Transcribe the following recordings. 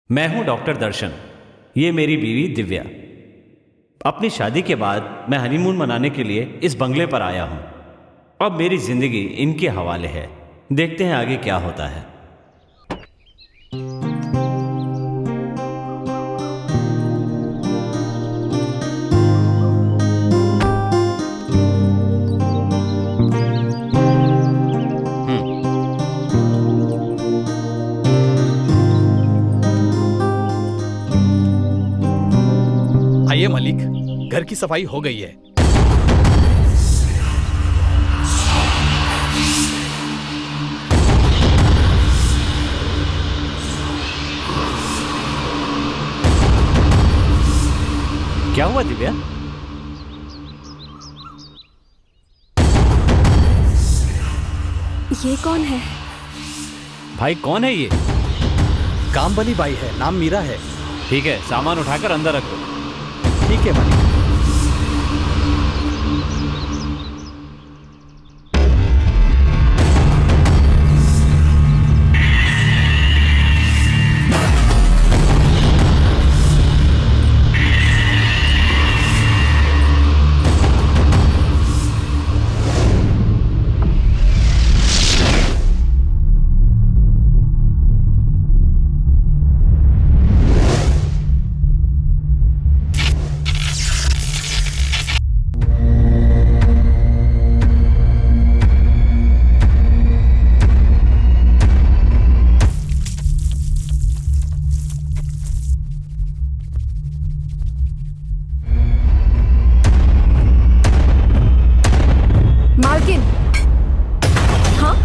मैं हूं डॉक्टर दर्शन। ये मेरी बीवी दिव्या। अपनी शादी के बाद मैं हनीमून मनाने के लिए इस बंगले पर आया हूं। अब मेरी जिंदगी इनके हवाले है। देखते हैं आगे क्या होता है। आइए मालिक, घर की सफाई हो गई है। क्या हुआ दिव्या? ये कौन है? भाई कौन है ये? काम वाली बाई है, नाम मीरा है। ठीक है, सामान उठाकर अंदर रख दो। ठीक है मालिक। मालकिन, हाँ,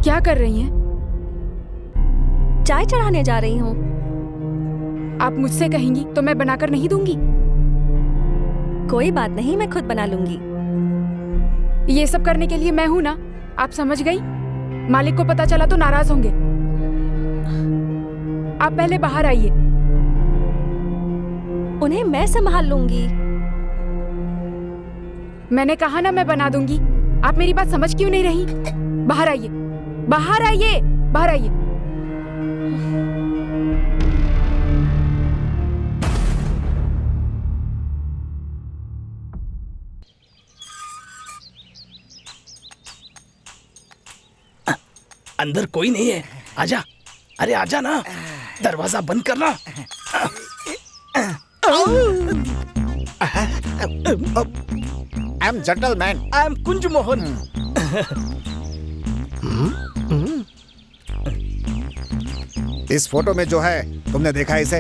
क्या कर रही हैं? चाय चढ़ाने जा रही हूँ। आप मुझसे कहेंगी तो मैं बनाकर नहीं दूंगी। कोई बात नहीं, मैं खुद बना लूंगी। ये सब करने के लिए मैं हूं ना, आप समझ गई? मालिक को पता चला तो नाराज होंगे। आप पहले बाहर आइए। उन्हें मैं संभाल लूंगी। मैंने कहा ना मैं बना दूंगी। आप मेरी बात समझ क्यों नहीं रही? बाहर आइए, बाहर आइए, बाहर आइए। अंदर कोई नहीं है, आजा। अरे आजा ना, दरवाजा बंद करना। I am gentleman. I am Kunj Mohan. इस फोटो में जो है, तुमने देखा इसे?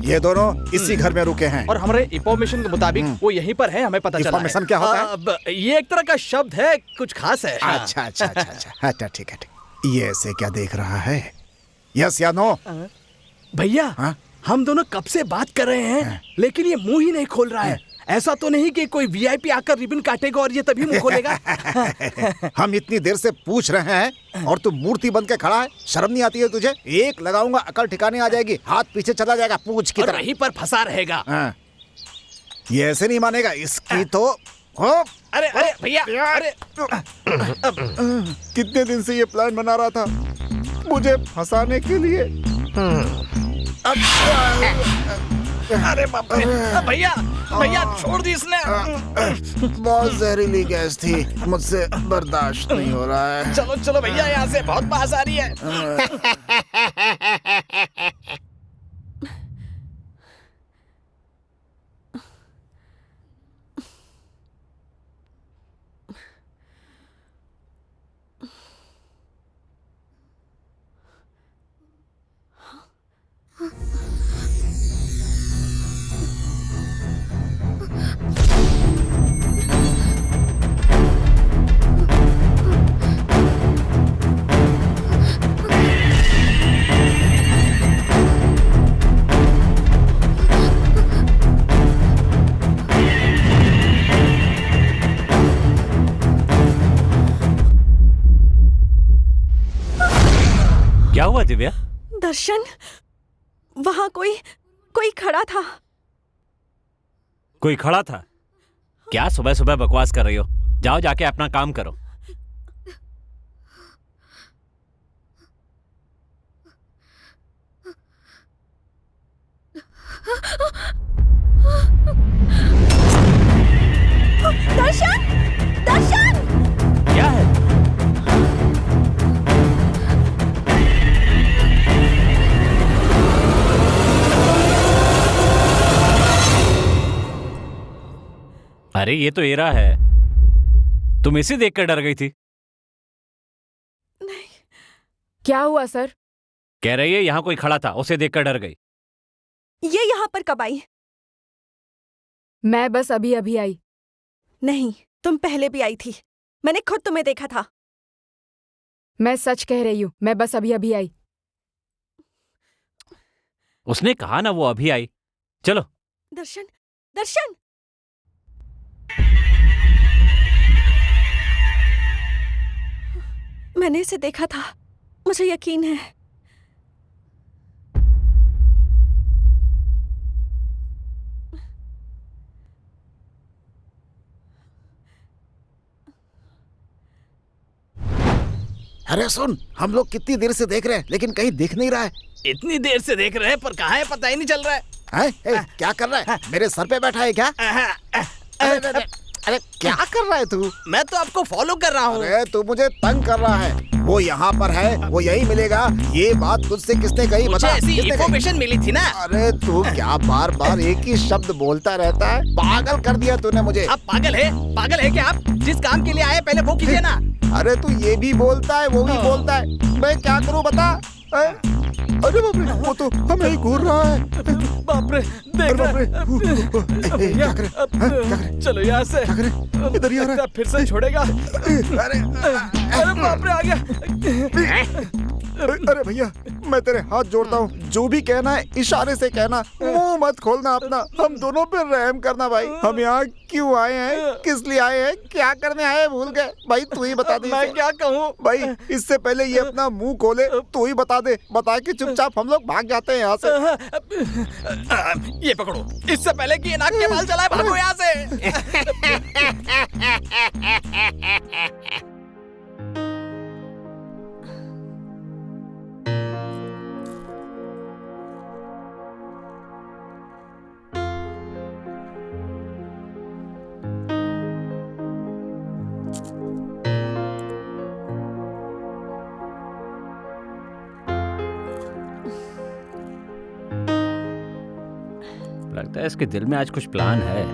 ये दोनों इसी घर में रुके हैं। और हमारे इंफॉर्मेशन के मुताबिक वो यहीं पर है, हमें पता चला है। इंफॉर्मेशन क्या होता है? अब ये एक तरह का शब्द है, कुछ खास है। अच्छा अच्छा अच्छा अच्छा अच्छा, ठीक है ठीक। ये ऐसे क्या देख रहा है? यस या नो? भैया, हाँ? हम दोनों कब से बात कर रहे हैं, लेकिन ये मुंह ही नहीं खोल रहा है। ऐसा तो नहीं कि कोई वीआईपी आकर रिबन काटेगा और ये तभी मुंह खोलेगा। हम इतनी देर से पूछ रहे हैं और तू मूर्ति बन के खड़ा है। शर्म नहीं आती है तुझे? एक लगाऊंगा, अकल ठिकाने आ जाएगी, हाथ पीछे चला जाएगा पूछ की और तरह। वहीं पर फंसा रहेगा। हाँ। ये ऐसे नहीं मानेगा, इसकी तो हो। अरे अरे भैया, अरे कितने दिन से ये प्लान बना रहा था मुझे फंसाने के लिए। अरे बाप रे, भैया भैया छोड़ दी इसने। बहुत जहरीली गैस थी, मुझसे बर्दाश्त नहीं हो रहा है। चलो चलो भैया, यहाँ से बहुत बास आ रही है। क्या हुआ दिव्या? दर्शन, वहां कोई खड़ा था। कोई खड़ा था? क्या सुबह सुबह बकवास कर रही हो? जाओ जाके अपना काम करो। दर्शन, दर्शन! क्या है? अरे ये तो एरा है। तुम इसे देखकर डर गई थी। क्या हुआ सर? कह रही है यहां कोई खड़ा था, उसे देखकर डर गई। ये यहाँ पर कब आई? मैं बस अभी अभी आई। नहीं, तुम पहले भी आई थी। मैंने खुद तुम्हें देखा था। मैं सच कह रही हूँ, मैं बस अभी अभी आई। उसने कहा ना वो अभी आई। चलो। दर्शन, दर्शन! मैंने इसे देखा था, मुझे यकीन है। अरे सुन, हम लोग कितनी देर से देख रहे हैं लेकिन कहीं दिख नहीं रहा है। इतनी देर से देख रहे हैं पर कहाँ है पता ही नहीं चल रहा है। हैं? ए, क्या कर रहा है? मेरे सर पे बैठा है क्या? अरे, अरे, अरे क्या कर रहा है तू? मैं तो आपको फॉलो कर रहा हूँ। अरे तू मुझे तंग कर रहा है। वो यहाँ पर है, वो यही मिलेगा। ये बात तुझसे किसने कही? मुझे बता। ऐसी किसने कही? इन्फॉर्मेशन मिली थी ना। अरे तू क्या बार बार एक ही शब्द बोलता रहता है? पागल कर दिया तूने मुझे। आप पागल है क्या आप? जिस काम के लिए आए पहले वो कीजिए ना। अरे तू ये भी बोलता है, वो भी बोलता है। मैं क्या करूँ बता? अरे बाप रे, वो तो हमें ही घूर रहा है। बाप रे, देख बाप रे। क्या करे? क्या करे? चलो यहाँ से। क्या करे? इधर ही आ रहा है। फिर से छोड़ेगा। अरे अरे बाप रे, आ गया। अरे भैया, मैं तेरे हाथ जोड़ता हूँ, जो भी कहना है इशारे से कहना, मुंह मत खोलना अपना। हम दोनों पे रहम करना भाई। हम यहाँ क्यों आए हैं, किस लिए आए हैं, क्या करने आए हैं, भूल गए भाई। तू ही बता दे। मैं क्या कहूँ भाई? इससे पहले ये अपना मुंह खोले, तू ही बता दे। बता के चुपचाप हम लोग भाग जाते हैं यहाँ से। ये पकड़ो, इससे पहले कि ये नाक के बाल चलाए, भागो यहाँ से। लगता है इसके दिल में आज कुछ प्लान है।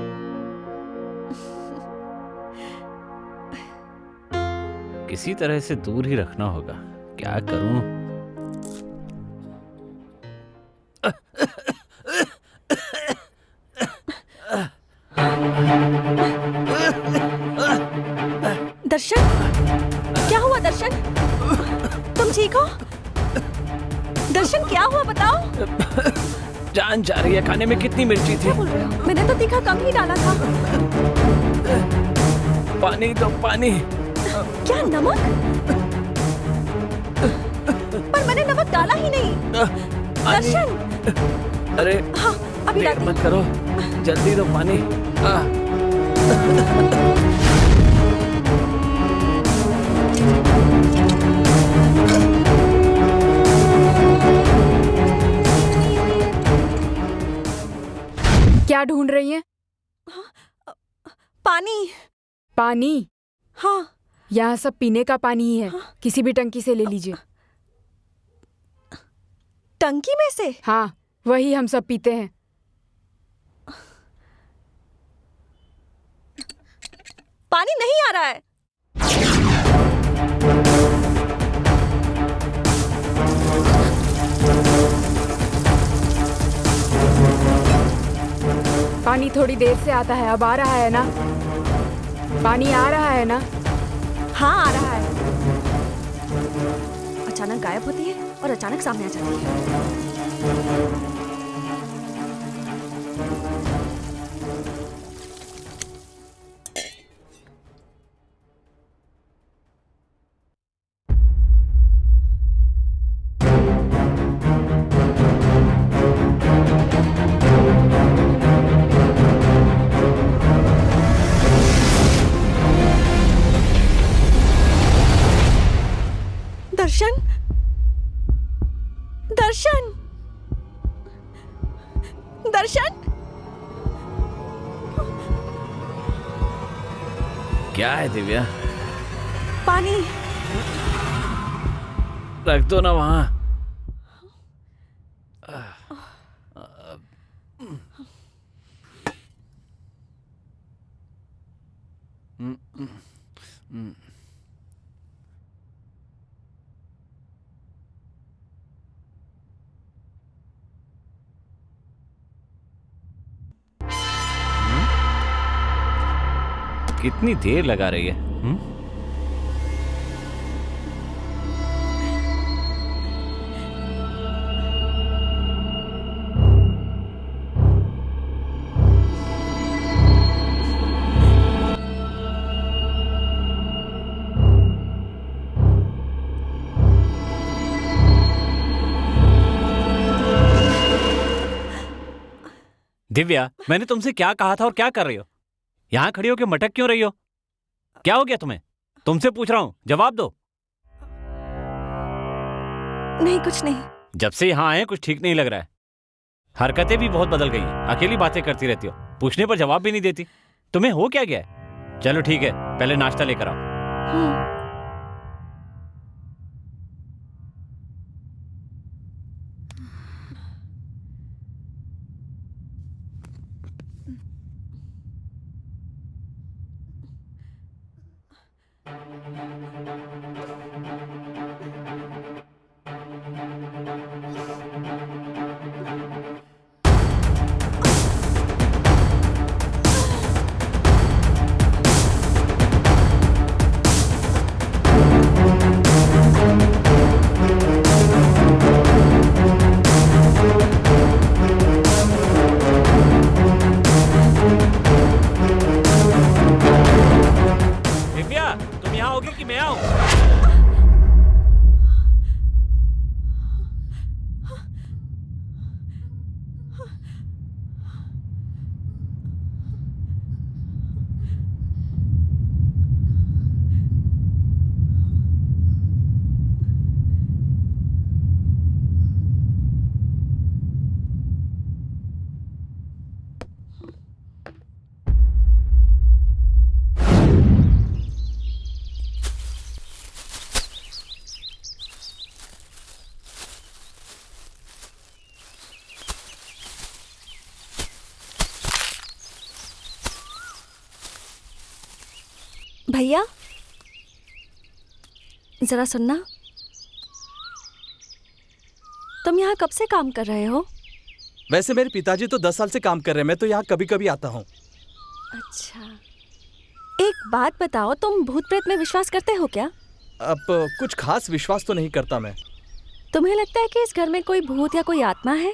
किसी तरह से दूर ही रखना होगा। क्या करूं? दर्शन, क्या हुआ दर्शन? तुम ठीक हो? दर्शन क्या हुआ बताओ? जान जा रही है। खाने में कितनी मिर्ची थी? क्या बोल रहे हो? मैंने तो तीखा कम ही डाला था। पानी दो, पानी। क्या नमक? पर मैंने नमक डाला ही नहीं। दर्शन! अरे हाँ, अभी देर लाती मत करो, जल्दी दो पानी। क्या ढूंढ रही हैं? पानी। पानी? हाँ। यहाँ सब पीने का पानी ही है। किसी भी टंकी से ले लीजिए। टंकी में से? हाँ, वही हम सब पीते हैं। पानी नहीं आ रहा है। पानी थोड़ी देर से आता है, अब आ रहा है ना? पानी आ रहा है ना? हाँ, आ रहा है। अचानक गायब होती है और अचानक सामने आ जाती है। दर्शन, दर्शन! क्या है दिव्या? पानी। रख दो ना वहां। कितनी देर लगा रही है? दिव्या, मैंने तुमसे क्या कहा था और क्या कर रही हो? यहां खड़ी होकर मटक क्यों रही हो? क्या हो गया तुम्हें? तुमसे पूछ रहा हूं, जवाब दो। नहीं, कुछ नहीं। जब से यहां आए कुछ ठीक नहीं लग रहा है। हरकतें भी बहुत बदल गई हैं। अकेली बातें करती रहती हो, पूछने पर जवाब भी नहीं देती। तुम्हें हो क्या गया है? चलो ठीक है, पहले नाश्ता लेकर आओ। भैया, जरा सुनना। तुम यहाँ कब से काम कर रहे हो? वैसे मेरे पिताजी तो 10 साल से काम कर रहे हैं, मैं तो यहाँ कभी कभी आता हूँ। अच्छा, एक बात बताओ, तुम भूत प्रेत में विश्वास करते हो क्या? अब कुछ खास विश्वास तो नहीं करता मैं। तुम्हें लगता है कि इस घर में कोई भूत या कोई आत्मा है?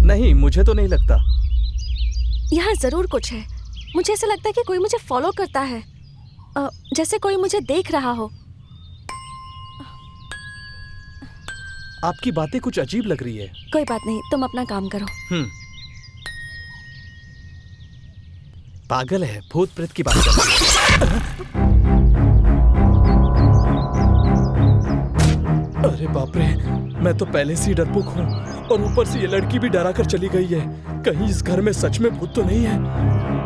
नहीं, मुझे तो नहीं लगता। यहाँ जरूर कुछ है। मुझे ऐसा लगता है कि कोई मुझे फॉलो करता है, जैसे कोई मुझे देख रहा हो। आपकी बातें कुछ अजीब लग रही है। कोई बात नहीं, तुम अपना काम करो। पागल है, भूत प्रेत की बात कर रही है। अरे बाप रे, मैं तो पहले से ही डरपोक हूँ और ऊपर से ये लड़की भी डरा कर चली गई है। कहीं इस घर में सच में भूत तो नहीं है?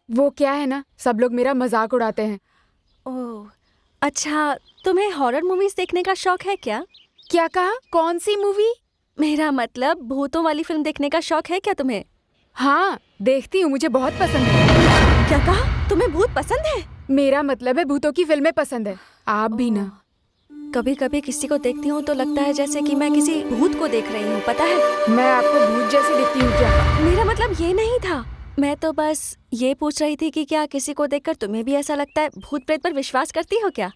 वो क्या है ना, सब लोग मेरा मजाक उड़ाते हैं। ओह, अच्छा, तुम्हें हॉरर मूवीज देखने का शौक है क्या? क्या कहा? कौन सी मूवी? मेरा मतलब भूतों वाली फिल्म देखने का शौक है क्या तुम्हें? हाँ, देखती हूँ, मुझे बहुत पसंद है। क्या कहा? तुम्हें भूत पसंद है? मेरा मतलब है भूतों की फिल्में पसंद है। आप भी ना? कभी कभी किसी को देखती हूँ तो लगता है जैसे कि मैं किसी भूत को देख रही हूँ, पता है? मैं आपको भूत जैसी दिखती हूँ क्या? मेरा मतलब ये नहीं था। मैं तो बस ये पूछ रही थी कि क्या किसी को देखकर तुम्हें भी ऐसा लगता है? भूत प्रेत पर विश्वास करती हो क्या?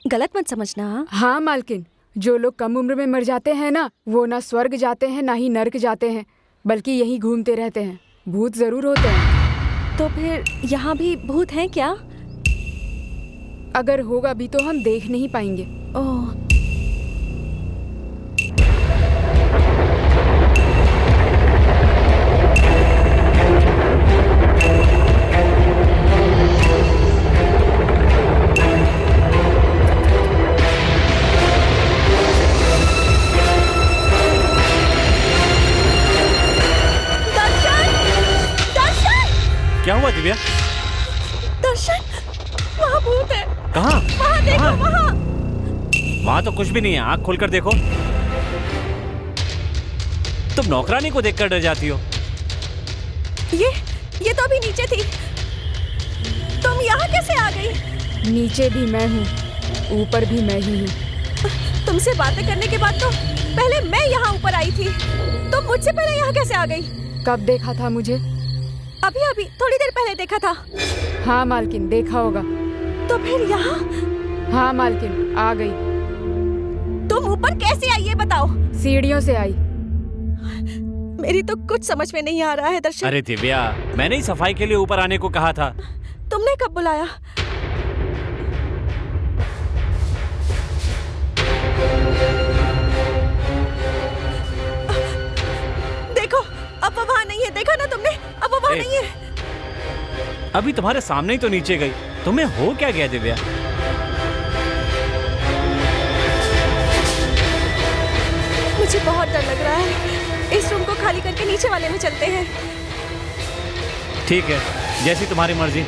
गलत मत समझना। हाँ मालकिन, जो लोग कम उम्र में मर जाते हैं ना, वो ना स्वर्ग जाते हैं ना ही नर्क जाते हैं, बल्कि यहीं घूमते रहते हैं। भूत जरूर होते हैं। तो फिर यहाँ भी भूत हैं क्या? अगर होगा भी तो हम देख नहीं पाएंगे। ओह, दिव्या? दर्शन, वहाँ भूत है। कहाँ? वहाँ देखो, कहाँ? वहाँ। वहाँ तो कुछ भी नहीं है, आँख खोलकर देखो। तुम नौकरानी को देखकर डर जाती हो। ये तो अभी नीचे थी। तुम यहाँ कैसे आ गई? नीचे भी मैं हूँ, ऊपर भी मैं ही हूँ। तुमसे बातें करने के बाद तो पहले मैं यहाँ ऊपर आई थी। तुम मुझसे पहले यहाँ कैसे आ गई? कब देखा था मुझे? अभी थोड़ी देर पहले देखा था। हाँ मालकिन, देखा होगा। तो फिर यहाँ? हाँ मालकिन, आ गई। तुम ऊपर कैसे आई ये बताओ? सीढ़ियों से आई। मेरी तो कुछ समझ में नहीं आ रहा है दर्शन। अरे दिव्या, मैंने ही सफाई के लिए ऊपर आने को कहा था। तुमने कब बुलाया? देखो, अब वो वहाँ नहीं है। देखा ना तुमने? अब वो वहाँ नहीं है। अभी तुम्हारे सामने ही तो नीचे गई। तुम्हें हो क्या गया दिव्या? मुझे बहुत डर लग रहा है। इस रूम को खाली करके नीचे वाले में चलते हैं। ठीक है, जैसी तुम्हारी मर्जी।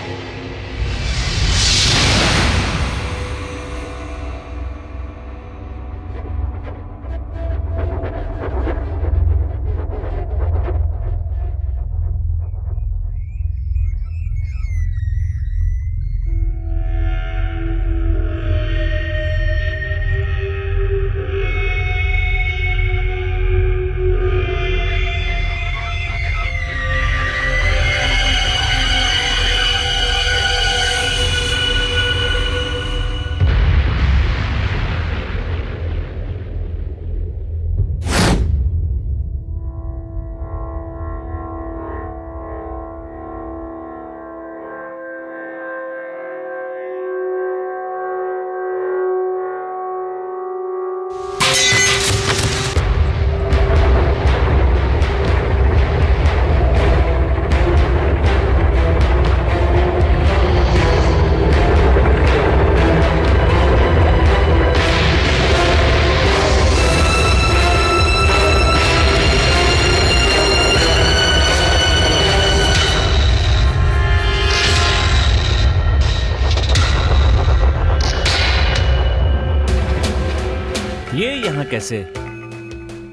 ये यहाँ कैसे?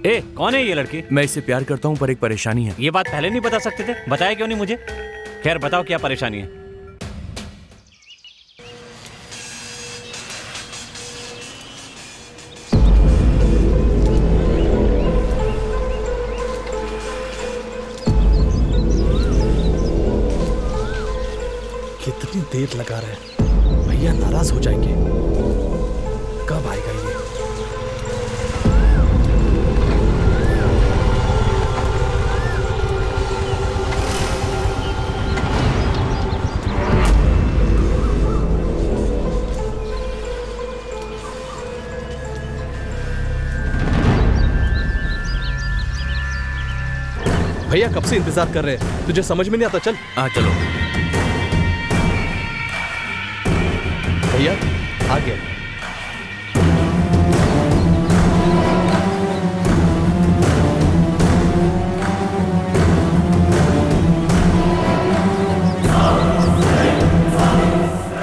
ए, कौन है ये लड़की? मैं इससे प्यार करता हूँ पर एक परेशानी है। ये बात पहले नहीं बता सकते थे? बताया क्यों नहीं मुझे? खैर बताओ, क्या परेशानी है? कितनी देर लगा रहे हैं, भैया नाराज हो जाएंगे। कब आएगा ये? भैया कब से इंतजार कर रहे हैं, तुझे समझ में नहीं आता? चल। हाँ चलो। भैया आ गया।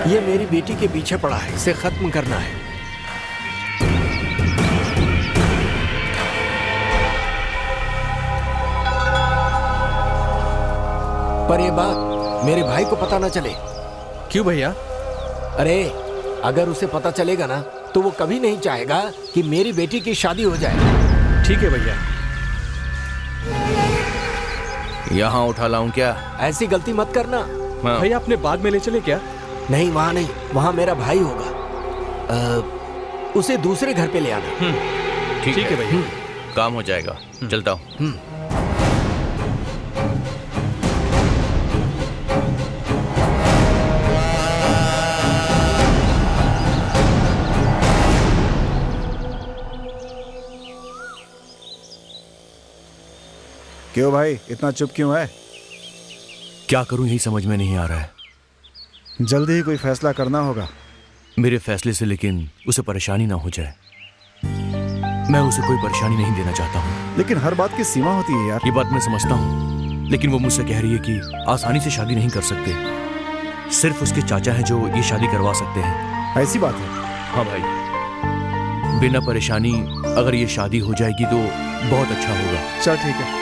ये मेरी बेटी के पीछे पड़ा है, इसे खत्म करना है। पर ये बात मेरे भाई को पता ना चले। क्यों भैया? अरे अगर उसे पता चलेगा ना तो वो कभी नहीं चाहेगा कि मेरी बेटी की शादी हो जाए। ठीक है भैया। यहाँ उठा लाऊं क्या? ऐसी गलती मत करना। हाँ। भैया अपने बाग में ले चले क्या? नहीं वहाँ नहीं, वहाँ मेरा भाई होगा। उसे दूसरे घर पे ले आना। ठीक है भैया। काम हो जाएगा। चलता हूँ। क्यों भाई इतना चुप क्यों है? क्या करूँ यही समझ में नहीं आ रहा है। जल्दी ही कोई फैसला करना होगा। मेरे फैसले से लेकिन उसे परेशानी ना हो जाए। मैं उसे कोई परेशानी नहीं देना चाहता हूँ। लेकिन हर बात की सीमा होती है यार। ये बात मैं समझता हूँ, लेकिन वो मुझसे कह रही है कि आसानी से शादी नहीं कर सकते, सिर्फ उसके चाचा हैं जो ये शादी करवा सकते हैं। ऐसी बात है? हाँ भाई, बिना परेशानी अगर ये शादी हो जाएगी तो बहुत अच्छा होगा। चल ठीक है।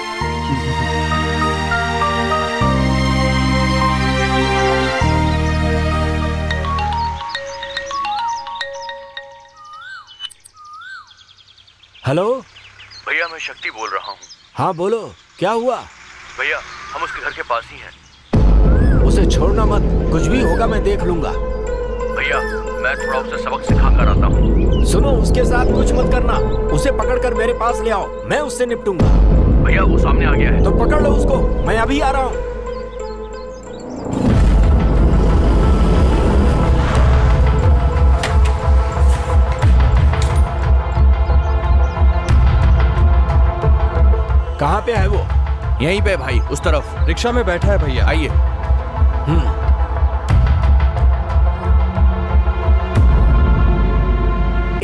हेलो भैया, मैं शक्ति बोल रहा हूँ। हाँ बोलो, क्या हुआ? भैया, हम उसके घर के पास ही हैं। उसे छोड़ना मत, कुछ भी होगा मैं देख लूंगा। भैया, मैं थोड़ा उसे सबक सिखा कर आता हूँ। सुनो, उसके साथ कुछ मत करना, उसे पकड़कर मेरे पास ले आओ, मैं उससे निपटूंगा। भैया, वो सामने आ गया है। तो पकड़ लो उसको, मैं अभी आ रहा हूँ। कहाँ पे है वो? यहीं पे भाई, उस तरफ रिक्शा में बैठा है भैया। आइए।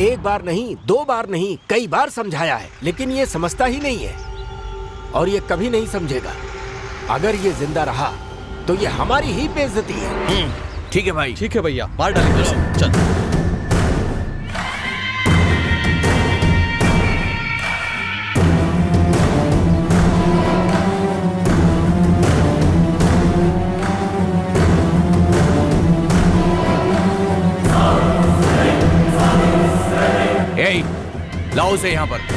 एक बार नहीं, 2 बार नहीं, कई बार समझाया है, लेकिन ये समझता ही नहीं है और ये कभी नहीं समझेगा। अगर ये जिंदा रहा तो ये हमारी ही बेइज्जती है। ठीक है भाई। ठीक है भैया, मार डालेंगे उसे। चल। लाओ उसे यहाँ पर।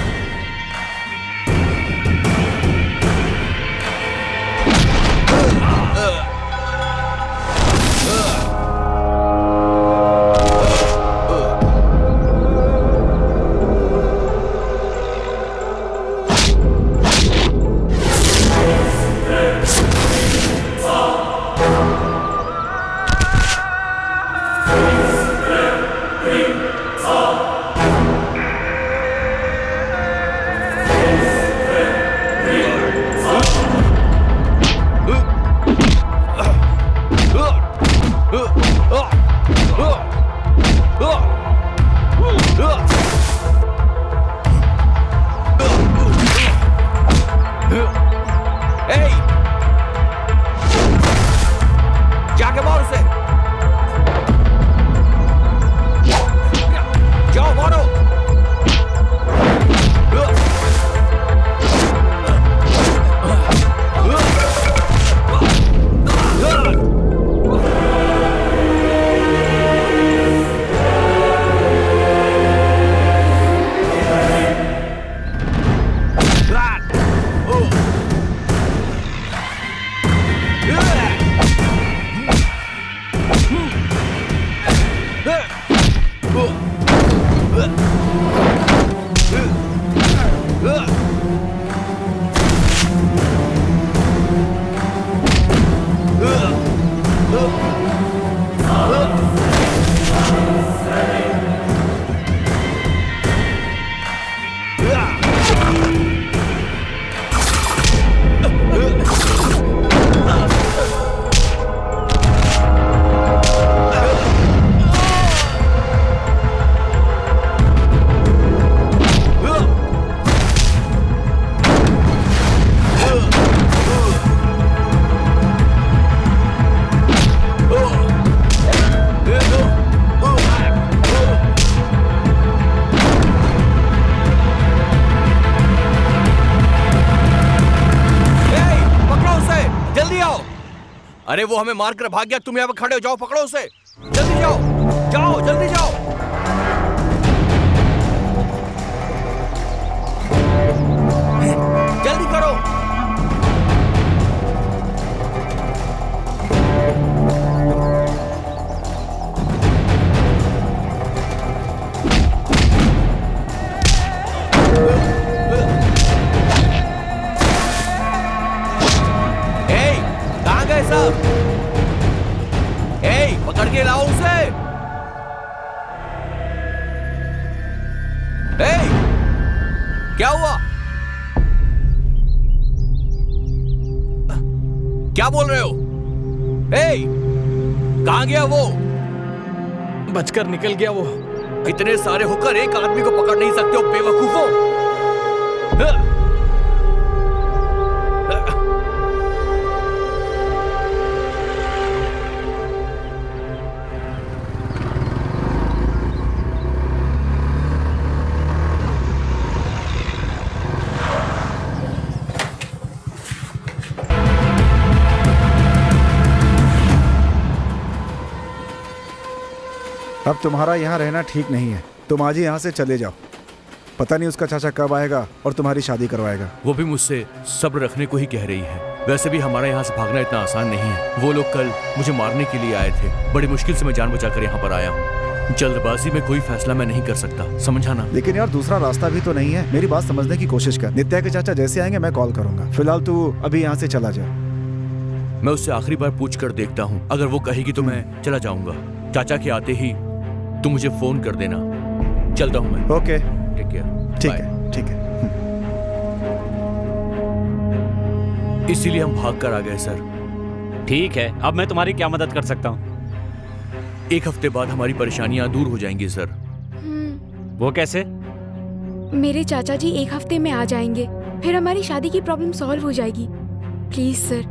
अरे वो हमें मार कर भाग गया, तुम यहाँ पे खड़े हो, जाओ पकड़ो उसे, जल्दी जाओ, जाओ जल्दी जाओ। जल्दी करो। पकड़ के लाओ उसे। क्या हुआ? क्या बोल रहे हो? कहां गया वो? बचकर निकल गया वो। इतने सारे होकर एक आदमी को पकड़ नहीं सकते हो बेवकूफों। अब तुम्हारा यहाँ रहना ठीक नहीं है, तुम आज ही यहाँ से चले जाओ। पता नहीं उसका चाचा कब आएगा और तुम्हारी शादी करवाएगा। वो भी मुझसे सब्र रखने को ही कह रही है। वैसे भी हमारा यहाँ से भागना इतना आसान नहीं है। वो लोग कल मुझे मारने के लिए आए थे। बड़ी मुश्किल से मैं जान बचाकर यहाँ पर आया हूँ। जल्दबाजी में कोई फैसला मैं नहीं कर सकता, समझा ना? लेकिन यार दूसरा रास्ता भी तो नहीं है। मेरी बात समझने की कोशिश कर। नित्या के चाचा जैसे आएंगे मैं कॉल करूंगा। फिलहाल तू अभी यहाँ से चला जा। मैं उससे आखिरी बार पूछ कर देखता हूँ। अगर वो कहेगी तो मैं चला जाऊंगा। चाचा के आते ही तू मुझे फोन कर देना। चलता हूँ मैं। Okay, take care. ठीक है, ठीक है। इसीलिए हम भाग कर आ गए सर। ठीक है, अब मैं तुम्हारी क्या मदद कर सकता हूँ? 1 हफ्ते बाद हमारी परेशानियां दूर हो जाएंगी सर। वो कैसे? मेरे चाचा जी 1 हफ्ते में आ जाएंगे, फिर हमारी शादी की प्रॉब्लम सॉल्व हो जाएगी। प्लीज सर,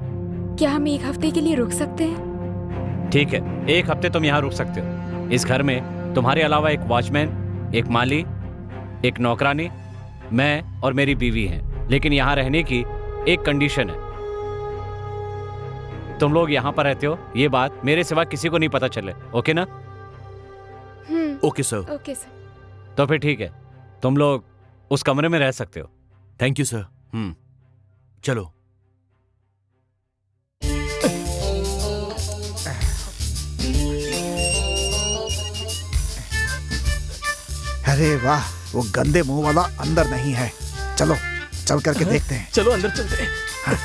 क्या हम 1 हफ्ते के लिए रुक सकते हैं? ठीक है, 1 हफ्ते तुम यहाँ रुक सकते हो। इस घर में तुम्हारे अलावा एक वॉचमैन, एक माली, एक नौकरानी, मैं और मेरी बीवी हैं। लेकिन यहाँ रहने की एक कंडीशन है। तुम लोग यहाँ पर रहते हो, ये बात मेरे सिवा किसी को नहीं पता चले। ओके ना? Okay sir. Okay sir. तो फिर ठीक है, तुम लोग उस कमरे में रह सकते हो। Thank you sir. चलो। अरे वाह, वो गंदे मुंह वाला अंदर नहीं है। चलो चल करके देखते हैं। चलो अंदर चलते हैं। हाँ,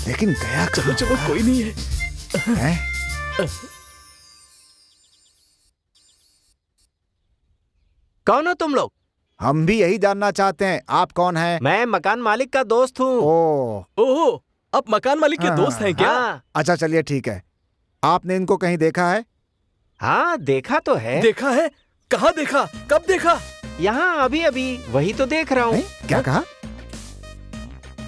लेकिन गया चलो चलो, कोई नहीं है। हैं? कौन हो तुम लोग? हम भी यही जानना चाहते हैं। आप कौन हैं? मैं मकान मालिक का दोस्त हूँ। ओह, आप मकान मालिक के हाँ, दोस्त हैं क्या? हाँ, अच्छा चलिए ठीक है। आपने इनको कहीं देखा है? हाँ देखा तो है। देखा है? कहाँ देखा? कब देखा? यहाँ अभी अभी वही तो देख रहा हूँ। हैं? क्या कहा?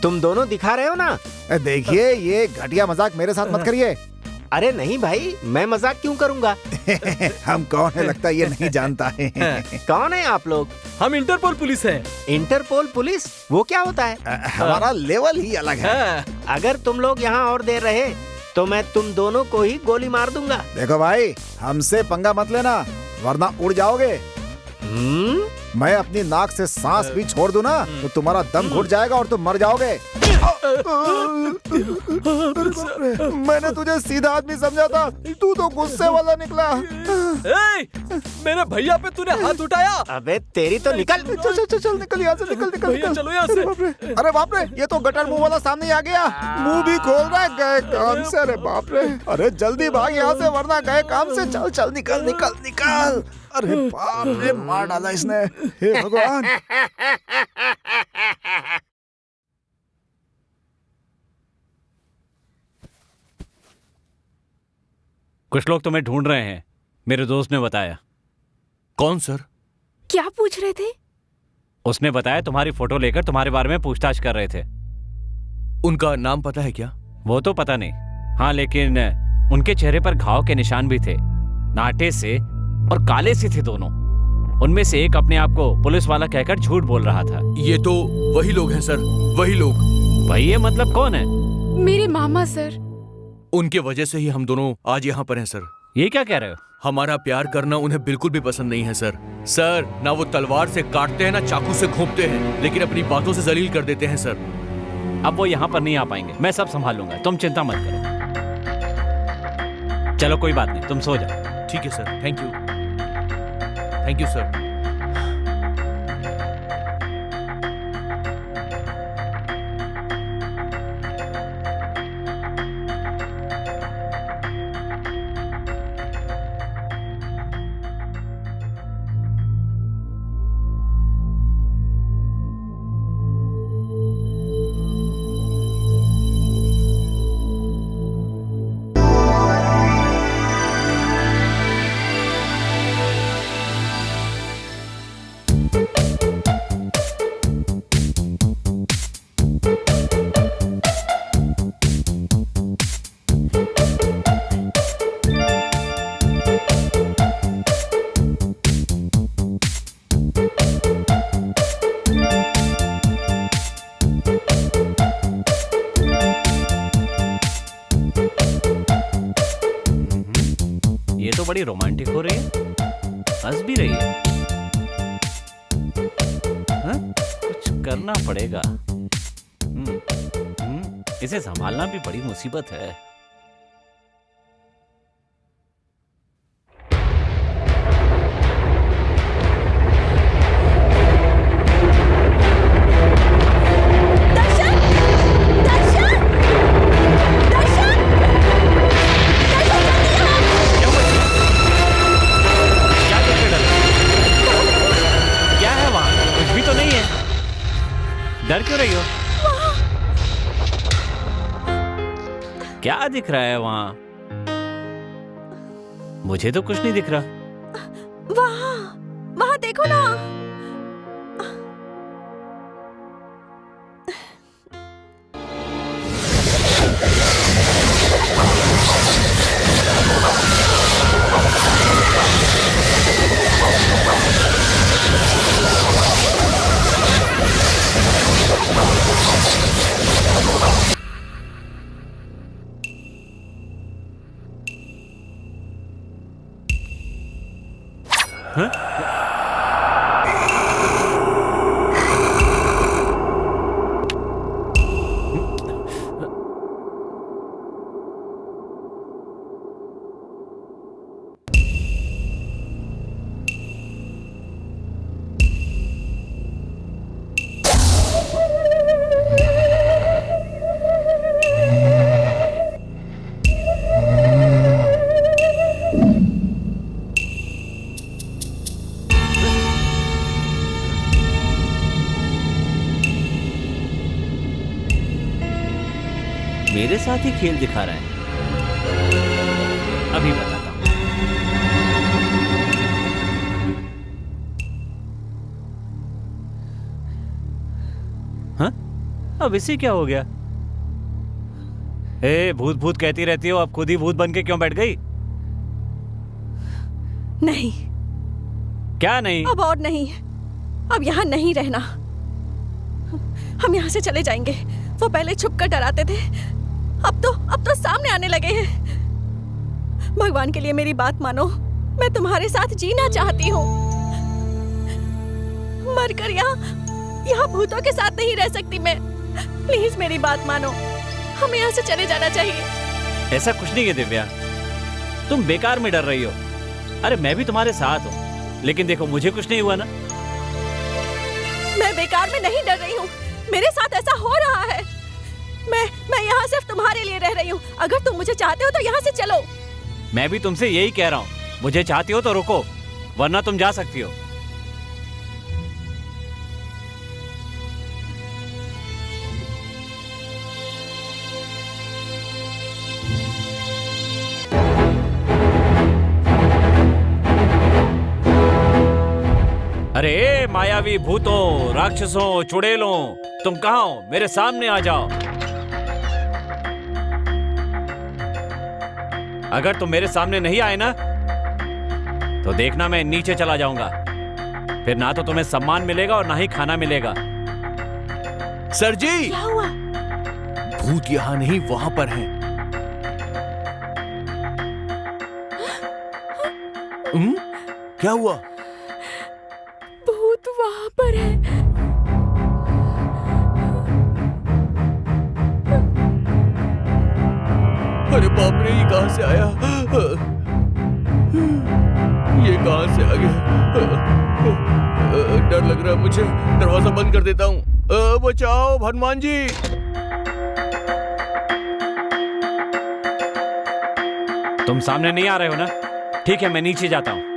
तुम दोनों दिखा रहे हो ना? देखिए, ये घटिया मजाक मेरे साथ मत करिए। अरे नहीं भाई, मैं मजाक क्यों करूंगा? हम कौन है लगता है ये नहीं जानता है। कौन है आप लोग? हम इंटरपोल पुलिस हैं। Interpol police? वो क्या होता है? हमारा लेवल ही अलग है। हाँ। अगर तुम लोग यहाँ और देर रहे तो मैं तुम दोनों को ही गोली मार दूंगा। देखो भाई, हमसे पंगा मत लेना वरना उड़ जाओगे। मैं अपनी नाक से सांस भी छोड़ दूं ना तो तुम्हारा दम घुट जाएगा और तुम मर जाओगे। मैंने तुझे सीधा आदमी समझा था, तू तो गुस्से वाला निकला। मेरे भैया पे तूने हाथ उठाया। अबे तेरी तो निकल। चल निकल यहाँ से, निकल निकल भैया निकल। चलो यहाँ से। अरे बाप रे, ये तो गटर मुंह वाला सामने ही आ गया। मुंह भी खोल रहा है गए काम से। अरे बाप रे, अरे जल्दी भाग यहाँ से वरना गए काम से। चल चल निकल निकल निकल। अरे बाप रे, मार डाला इसने। हे भगवान। कुछ लोग तुम्हें ढूंढ रहे हैं, मेरे दोस्त ने बताया। कौन सर? क्या पूछ रहे थे? उसने बताया तुम्हारी फोटो लेकर तुम्हारे बारे में पूछताछ कर रहे थे। उनका नाम पता है क्या? वो तो पता नहीं। हाँ, लेकिन उनके चेहरे पर घाव के निशान भी थे, नाटे से और काले से थे दोनों। उनमें से एक अपने आप को पुलिस वाला कहकर झूठ बोल रहा था। ये तो वही लोग हैं सर, वही लोग। वही है मतलब? कौन है? मेरे मामा सर। उनके वजह से ही हम दोनों आज यहाँ पर हैं सर। ये क्या कह रहे हो? हमारा प्यार करना उन्हें बिल्कुल भी पसंद नहीं है सर। सर, ना वो तलवार से काटते हैं ना चाकू से घोंपते हैं, लेकिन अपनी बातों से जलील कर देते हैं सर। अब वो यहाँ पर नहीं आ पाएंगे, मैं सब संभाल लूंगा, तुम चिंता मत करो। चलो कोई बात नहीं, तुम सो जाओ। ठीक है sir, thank you. Thank you sir. ये तो बड़ी रोमांटिक हो रही है। हंस भी रही है। हाँ? कुछ करना पड़ेगा। इसे संभालना भी बड़ी मुसीबत है। डर क्यों रही हो? क्या दिख रहा है वहां? मुझे तो कुछ नहीं दिख रहा। वहां देखो ना। हाँ? मेरे साथ ही खेल दिखा रहा है। अभी बताता हूं। हाँ? अब इसे क्या हो गया? भूत भूत कहती रहती हो, अब खुद ही भूत बन के क्यों बैठ गई? नहीं। क्या नहीं? अब और नहीं। अब यहाँ नहीं रहना। हम यहाँ से चले जाएंगे। वो पहले छुप कर डराते थे, अब तो सामने आने लगे हैं। भगवान के लिए मेरी बात मानो। मैं तुम्हारे साथ जीना चाहती हूँ। मरकर यहाँ भूतों के साथ नहीं रह सकती मैं। प्लीज मेरी बात मानो। हमें यहाँ से चले जाना चाहिए। ऐसा कुछ नहीं है दिव्या, तुम बेकार में डर रही हो। अरे मैं भी तुम्हारे साथ हूँ, लेकिन देखो मुझे कुछ नहीं हुआ ना। मैं बेकार में नहीं डर रही हूँ, मेरे साथ ऐसा हो रहा है। मैं यहाँ सिर्फ तुम्हारे लिए रह रही हूँ। अगर तुम मुझे चाहते हो तो यहाँ से चलो। मैं भी तुमसे यही कह रहा हूँ, मुझे चाहती हो तो रुको, वरना तुम जा सकती हो। अरे मायावी भूतों, राक्षसों, चुड़ैलों, तुम कहाँ हो? मेरे सामने आ जाओ। अगर तुम मेरे सामने नहीं आए ना, तो देखना मैं नीचे चला जाऊंगा। फिर ना तो तुम्हें सम्मान मिलेगा और ना ही खाना मिलेगा। सर जी, क्या हुआ? भूत यहाँ नहीं, वहां पर हैं। क्या हुआ? भूत वहां पर है। अरे बाप रे, ये कहां से आया? ये कहां से आ गया? डर लग रहा है मुझे। दरवाजा बंद कर देता हूँ। बचाओ हनुमान जी। तुम सामने नहीं आ रहे हो ना? ठीक है, मैं नीचे जाता हूं।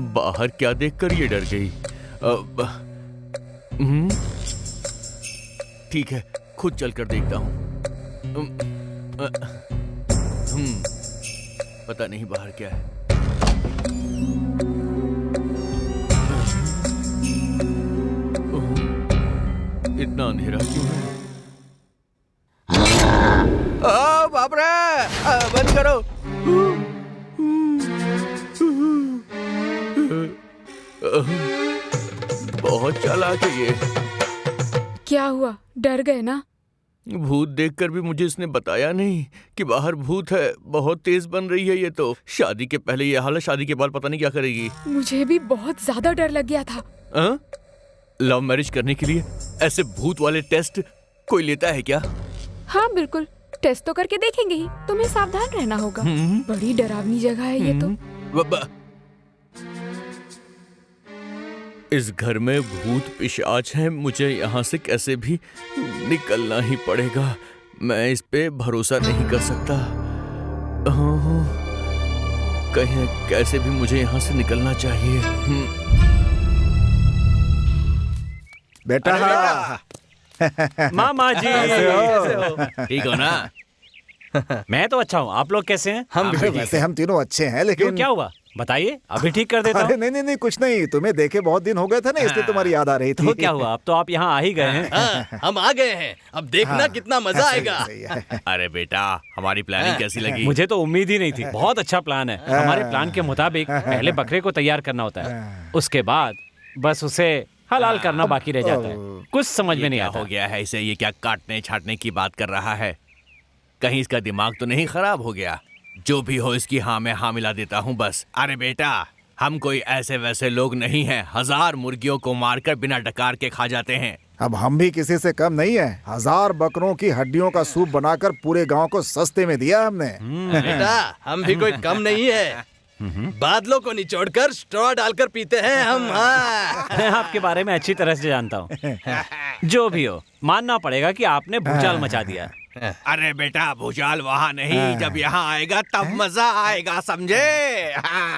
बाहर क्या देखकर ये डर गई? ठीक है, खुद चलकर देखता हूँ। पता नहीं बाहर क्या है। इतना अंधेरा क्यों है? बाप रे, बंद करो। बहुत चालाक है ये। क्या हुआ, डर गए ना? भूत देखकर भी मुझे इसने बताया नहीं कि बाहर भूत है। बहुत तेज बन रही है ये तो। शादी के पहले ये हालत, शादी के बाद पता नहीं क्या करेगी। मुझे भी बहुत ज्यादा डर लग गया था। लव मैरिज करने के लिए ऐसे भूत वाले टेस्ट कोई लेता है क्या? हाँ बिल्कुल, टेस्ट तो करके देखेंगे ही। तुम्हें सावधान रहना होगा। बड़ी डरावनी जगह है ये तो। इस घर में भूत पिशाच हैं। मुझे यहाँ से कैसे भी निकलना ही पड़ेगा। मैं इस पे भरोसा नहीं कर सकता। कहीं कैसे भी मुझे यहाँ से निकलना चाहिए। बेटा, मामा जी कैसे हो? ठीक हो ना? मैं तो अच्छा हूँ, आप लोग कैसे हैं? हम भी वैसे हम तीनों अच्छे हैं, क्यों, लेकिन क्या हुआ बताइए, अभी ठीक कर देता अरे हूँ। नहीं, कुछ नहीं। तुम्हें देखे बहुत दिन हो गए थे ना, इसलिए तुम्हारी याद आ रही थी। तो क्या हुआ, अब तो आप यहाँ आ ही गए हैं। हाँ, हम आ गए हैं। अब देखना कितना मजा आएगा। सही है। अरे बेटा, हमारी प्लानिंग कैसी लगी? मुझे तो उम्मीद ही नहीं थी। बहुत अच्छा प्लान है। हमारे प्लान के मुताबिक पहले बकरे को तैयार करना होता है, उसके बाद बस उसे हलाल करना बाकी रह जाता है। कुछ समझ में नहीं आता। हो गया है इसे? ये क्या काटने छाटने की बात कर रहा है? कहीं इसका दिमाग तो नहीं खराब हो गया? जो भी हो, इसकी हाँ में हाँ मिला देता हूँ बस। अरे बेटा, हम कोई ऐसे वैसे लोग नहीं हैं। 1000 मुर्गियों को मारकर बिना डकार के खा जाते हैं। अब हम भी किसी से कम नहीं है। 1000 बकरों की हड्डियों का सूप बनाकर पूरे गांव को सस्ते में दिया हमने। बेटा, हम भी कोई कम नहीं है। बादलों को निचोड़कर स्ट्रॉ डालकर पीते हैं हम। हाँ। मैं आपके बारे में अच्छी तरह से जानता हूँ। जो भी हो, मानना पड़ेगा कि आपने भूचाल मचा दिया। अरे बेटा, भूचाल वहाँ नहीं, जब यहाँ आएगा तब मजा आएगा, समझे?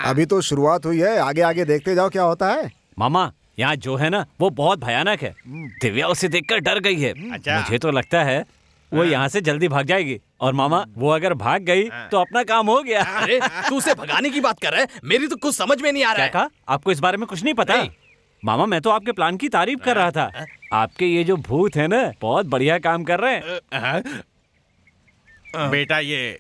अभी तो शुरुआत हुई है, आगे आगे देखते जाओ क्या होता है। मामा, यहाँ जो है ना वो बहुत भयानक है। दिव्या उसे देखकर डर गई है। मुझे तो लगता है वो यहाँ से जल्दी भाग जाएगी। और मामा, वो अगर भाग गई तो अपना काम हो गया। अरे तू उसे भगाने की बात कर रहा है? मेरी तो कुछ समझ में नहीं आ रहा क्या है। कहा? आपको इस बारे में कुछ नहीं पता? मामा, मैं तो आपके प्लान की तारीफ कर रहा था। आपके ये जो भूत है ना, बहुत बढ़िया काम कर रहे हैं। बेटा, ये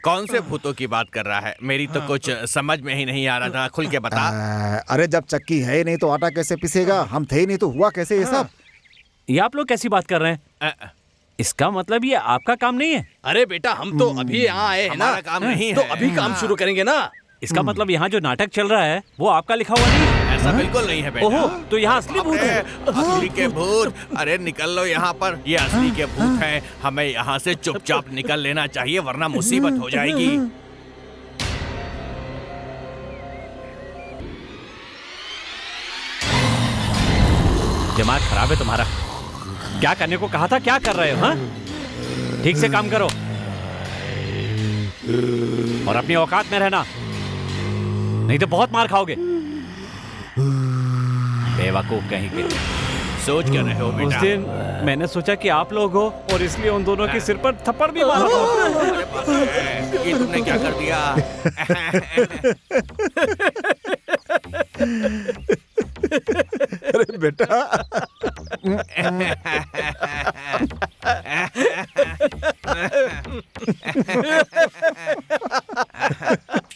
कौन से भूतों की बात कर रहा है? मेरी तो कुछ समझ में ही नहीं आ रहा था। खुल के बता। अरे जब चक्की है ही नहीं तो आटा कैसे पिसेगा? हम थे ही नहीं तो हुआ कैसे ये सब? ये आप लोग कैसी बात कर रहे हैं? इसका मतलब ये आपका काम नहीं है? अरे बेटा, हम तो अभी यहाँ आए हैं ना। हमारा काम नहीं तो है। अभी काम शुरू करेंगे ना। इसका मतलब यहाँ जो नाटक चल रहा है वो आपका लिखा हुआ नहीं है? ऐसा बिल्कुल नहीं है बेटा। ओहो, तो यहाँ असली भूत है। असली के भूत? अरे निकल लो यहाँ पर। ये असली के भूत हैं। हमें यहाँ से चुपचाप निकल लेना चाहिए, वरना मुसीबत हो जाएगी। दिमाग खराब है तुम्हारा। क्या करने को कहा था, क्या कर रहे हो? हाँ, ठीक से काम करो और अपनी औकात में रहना, नहीं तो बहुत मार खाओगे। बेवकूफ कहीं के। सोच क्या रहे हो उस बेटा? दिन मैंने सोचा कि आप लोग हो और इसलिए उन दोनों के सिर पर थप्पड़ भी मारा था। ये तुमने क्या कर दिया? अरे बेटा,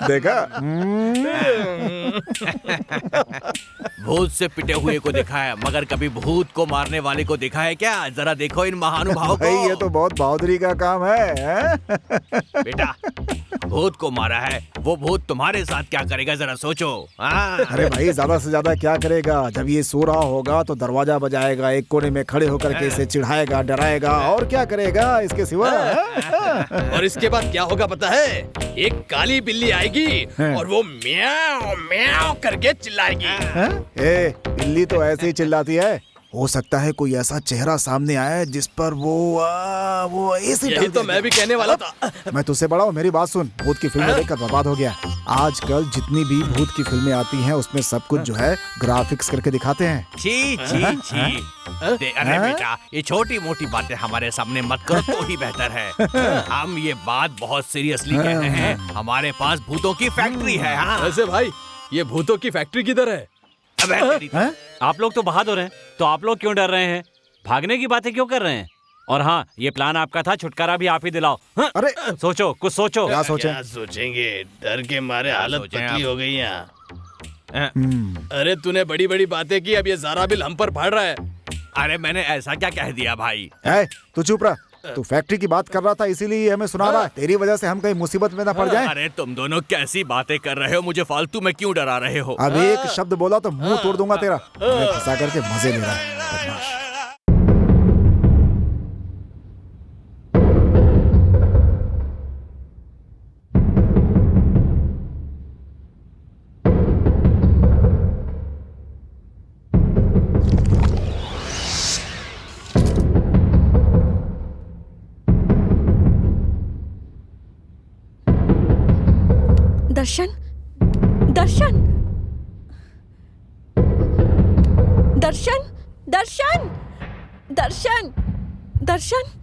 देखा? भूत से पिटे हुए को देखा है, मगर कभी भूत को मारने वाले को देखा है क्या? जरा देखो इन महानुभावों को। भाई ये तो बहुत बहादुरी का काम है। बेटा, भूत को मारा है, वो भूत तुम्हारे साथ क्या करेगा जरा सोचो। हाँ? अरे भाई, ज्यादा से ज्यादा क्या करेगा? जब ये सो रहा होगा तो दरवाजा बजाएगा, एक कोने में खड़े होकर के इसे चिढ़ाएगा, डराएगा, और क्या करेगा इसके सिवा? और इसके बाद क्या होगा पता है? एक काली बिल्ली आएगी और वो म्याऊ म्याऊ करके चिल्लाएगी। ए, बिल्ली तो ऐसे ही चिल्लाती है। हो सकता है कोई ऐसा चेहरा सामने आया जिस पर वो ऐसी यही तो मैं भी कहने वाला था। मैं तुझसे बड़ा हूँ, मेरी बात सुन। भूत की फिल्में देखकर बर्बाद हो गया। आजकल जितनी भी भूत की फिल्में आती हैं उसमें सब कुछ जो है ग्राफिक्स करके दिखाते हैं। छी छी छी। अरे बेटा, ये छोटी मोटी बातें हमारे सामने मत करो तो ही बेहतर है। हम ये बात बहुत सीरियसली कह रहे हैं। हमारे पास भूतों की फैक्ट्री है। हाँ। वैसे भाई, ये भूतों की फैक्ट्री किधर है? अबे तेरी- आप लोग तो बहादुर हैं, तो आप लोग क्यों डर रहे हैं? भागने की बातें क्यों कर रहे हैं? और हाँ, ये प्लान आपका था, छुटकारा भी आप ही दिलाओ। हाँ? अरे सोचो, कुछ सोचो। क्या सोचे? क्या सोचेंगे? डर के मारे हालत सोचें पतली आप? हो गई यहाँ। अरे तूने बड़ी बड़ी बातें की, अब ये ज़ारा बिल हम पर फाड़ रहा है। अरे मैंने ऐसा क्या कह दिया भाई? तू चुप रहा। तू फैक्ट्री की बात कर रहा था इसीलिए हमें सुना रहा है। तेरी वजह से हम कहीं मुसीबत में ना पड़ जाएं। अरे तुम दोनों कैसी बातें कर रहे हो? मुझे फालतू में क्यों डरा रहे हो? अब एक शब्द बोला तो मुंह तोड़ दूंगा तेरा। फंसा करके मजे ले रहा है बदमाश। दर्शन, दर्शन, दर्शन, दर्शन, दर्शन, दर्शन।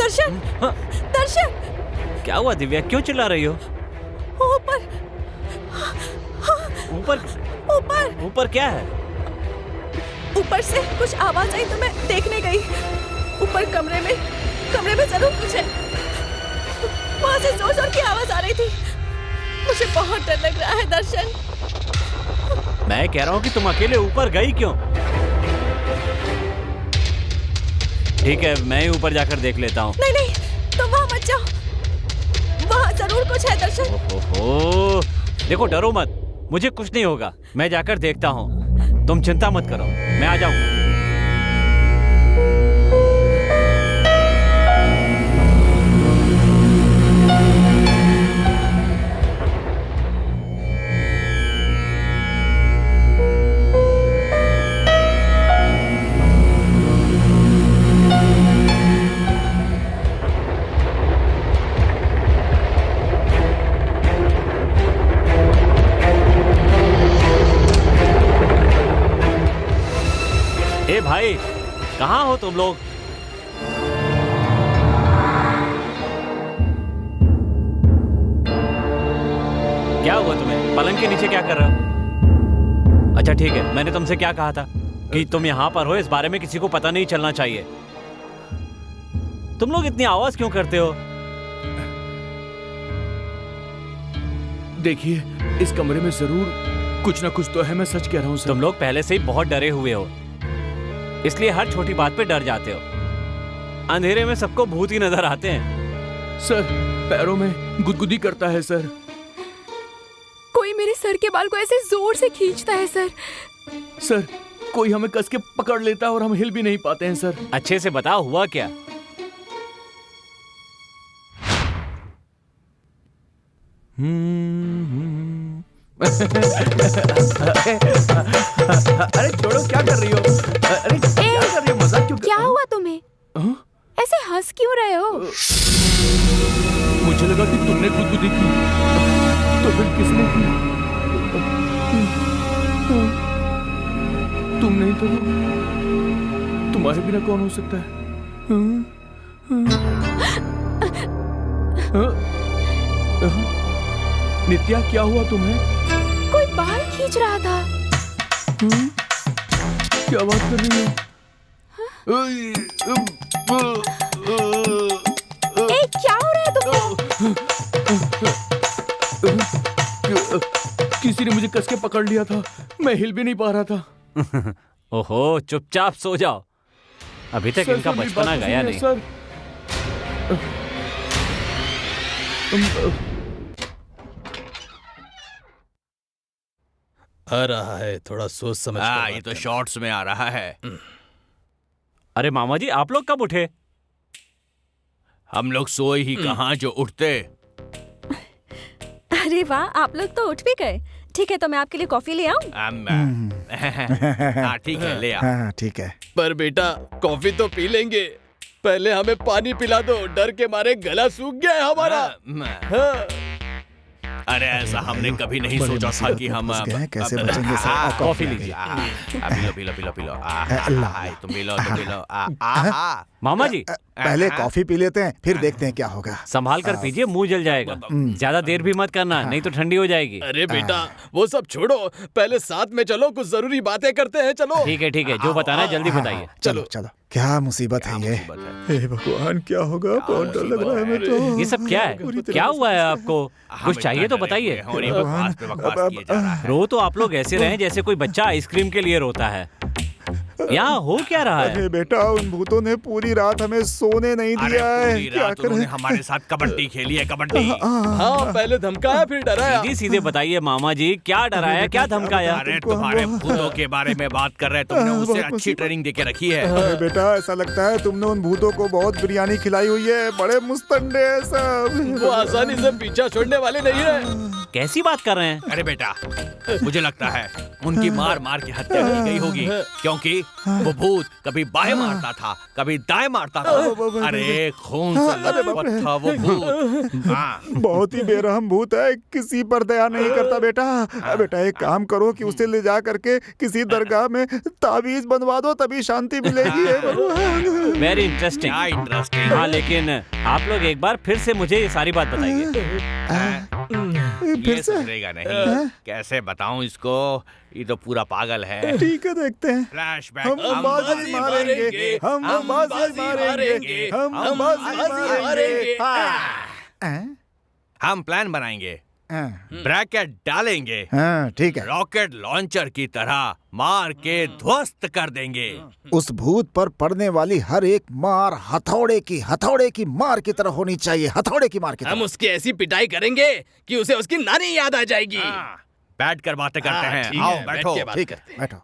दर्शन, दर्शन, क्या हुआ दिव्या, क्यों चिल्ला रही हो? ऊपर, ऊपर? ऊपर, ऊपर क्या है? ऊपर से कुछ आवाज आई तो मैं देखने गई। ऊपर कमरे में जरूर कुछ है। वहां से जोर जोर की आवाज आ रही थी। मुझे बहुत डर लग रहा है दर्शन। मैं कह रहा हूँ कि तुम अकेले ऊपर गई क्यों? ठीक है, मैं ही ऊपर जाकर देख लेता हूँ। नहीं नहीं, तुम वहां मत जाओ। वहां जरूर कुछ है दर्शन। ओहो, देखो डरो मत, मुझे कुछ नहीं होगा। मैं जाकर देखता हूँ, तुम चिंता मत करो, मैं आ जाऊँ। भाई, कहाँ हो तुम लोग? क्या हुआ तुम्हें? पलंग के नीचे क्या कर रहे हो? अच्छा ठीक है, मैंने तुमसे क्या कहा था कि तुम यहाँ पर हो, इस बारे में किसी को पता नहीं चलना चाहिए। तुम लोग इतनी आवाज क्यों करते हो? देखिए, इस कमरे में जरूर कुछ ना कुछ तो है, मैं सच कह रहा हूँ सर। तुम लोग पहले से ही बहुत डरे हुए हो, इसलिए हर छोटी बात पे डर जाते हो। अंधेरे में सबको भूत ही नजर आते हैं। सर पैरों में गुदगुदी करता है सर। कोई मेरे सर के बाल को ऐसे जोर से खींचता है सर। सर कोई हमें कस के पकड़ लेता है और हम हिल भी नहीं पाते हैं सर। अच्छे से बताओ हुआ क्या? अरे छोड़ो, क्या कर रही हो? अरे क्या कर रही हो? मजाक क्यों क्या हुआ तुम्हें? ऐसे हंस क्यों रहे हो? मुझे लगा कि तुमने गुदगुदी की, तो फिर किसने की? तुम नहीं तो तुम्हारे बिना कौन हो सकता है? नित्या, क्या हुआ तुम्हें? कोई बाल खींच रहा था। क्या बात कर रही हो? ए, क्या हो रहा है तुमको? किसी ने मुझे कस के पकड़ लिया था, मैं हिल भी नहीं पा रहा था। ओहो, चुपचाप सो जाओ, अभी तक इनका बचपना गया नहीं। सर आ रहा है, थोड़ा सोच समझ कर ये तो शॉर्ट्स में आ रहा है। अरे मामा जी, आप लोग कब उठे? हम लोग सोए ही कहाँ जो उठते। अरे वाह, आप लोग तो उठ भी गए। ठीक है, तो मैं आपके लिए कॉफी ले आऊं? हाँ ठीक है, ले आ। हाँ ठीक है। पर बेटा, कॉफी तो पी लेंगे, पहले हमें पानी पिला दो, डर के मारे गला सूख गया है हमारा। हाँ। अरे ऐसा हमने कभी नहीं सोचा था कि हम कैसे बचेंगे सर? कॉफी लीजिए। P low. अल्लाह। तुम पी लो। मामा जी, पहले कॉफी पी लेते हैं, फिर देखते हैं क्या होगा। संभाल कर पीजिए, मुंह जल जाएगा। ज्यादा देर भी मत करना, नहीं तो ठंडी हो जाएगी। अरे बेटा, वो सब छोड़ो, पहले साथ में चलो, कुछ जरूरी बातें करते हैं। चलो। ठीक है, जो बताना है जल्दी बताइए। चलो। क्या मुसीबत है ये? हे भगवान, क्या होगा? बहुत डर लग रहा है हमें तो। ये सब क्या है? क्या हुआ है आपको? कुछ चाहिए तो बताइए। रो तो आप लोग ऐसे रहे जैसे कोई बच्चा आइसक्रीम के लिए रोता है। यहाँ हो क्या रहा है? अरे बेटा, उन भूतों ने पूरी रात हमें सोने नहीं दिया है। क्या करें? हमारे साथ कबड्डी खेली है, कबड्डी। हाँ, पहले धमकाया फिर डराया। सीधे बताइए मामा जी, क्या डराया, क्या धमकाया? अरे तुम्हारे भूतों के बारे में बात कर रहे हैं, तुमने उसे अच्छी ट्रेनिंग देके रखी है। अरे बेटा, ऐसा लगता है तुमने उन भूतों को बहुत बिरयानी खिलाई हुई है। बड़े मुस्तंडे हैं सब। वो आसानी से पीछा छोड़ने वाले नहीं है। कैसी बात कर रहे हैं? अरे बेटा, मुझे लगता है उनकी मार के हत्या की गई होगी, क्योंकि वो भूत कभी बाएं मारता था, कभी दाएं मारता था। अरे खून से लथपथ था वो भूत। बहुत ही बेरहम भूत है, किसी पर दया नहीं करता। बेटा एक काम करो कि उसे ले जा करके किसी दरगाह में ताबीज बनवा दो, तभी शांति मिलेगी। Very interesting. हाँ, लेकिन आप लोग एक बार फिर से मुझे ये सारी बात बताइए। ये सुधरेगा नहीं। कैसे बताऊं इसको? ये तो पूरा पागल है। ठीक है, देखते हैं। फ्लैशबैक। हम बाजी मारेंगे, हम बाजी मारेंगे, हम बाजी मारेंगे। हम प्लान बनाएंगे, ब्रैकेट डालेंगे, ठीक है। रॉकेट लॉन्चर की तरह मार के ध्वस्त कर देंगे। उस भूत पर पड़ने वाली हर एक मार हथौड़े की मार की तरह होनी चाहिए। हथौड़े की मार की तरह। हम उसकी ऐसी पिटाई करेंगे कि उसे उसकी नानी याद आ जाएगी। बैठ कर बातें करते हैं। आओ बैठो। ठीक है, बैठो।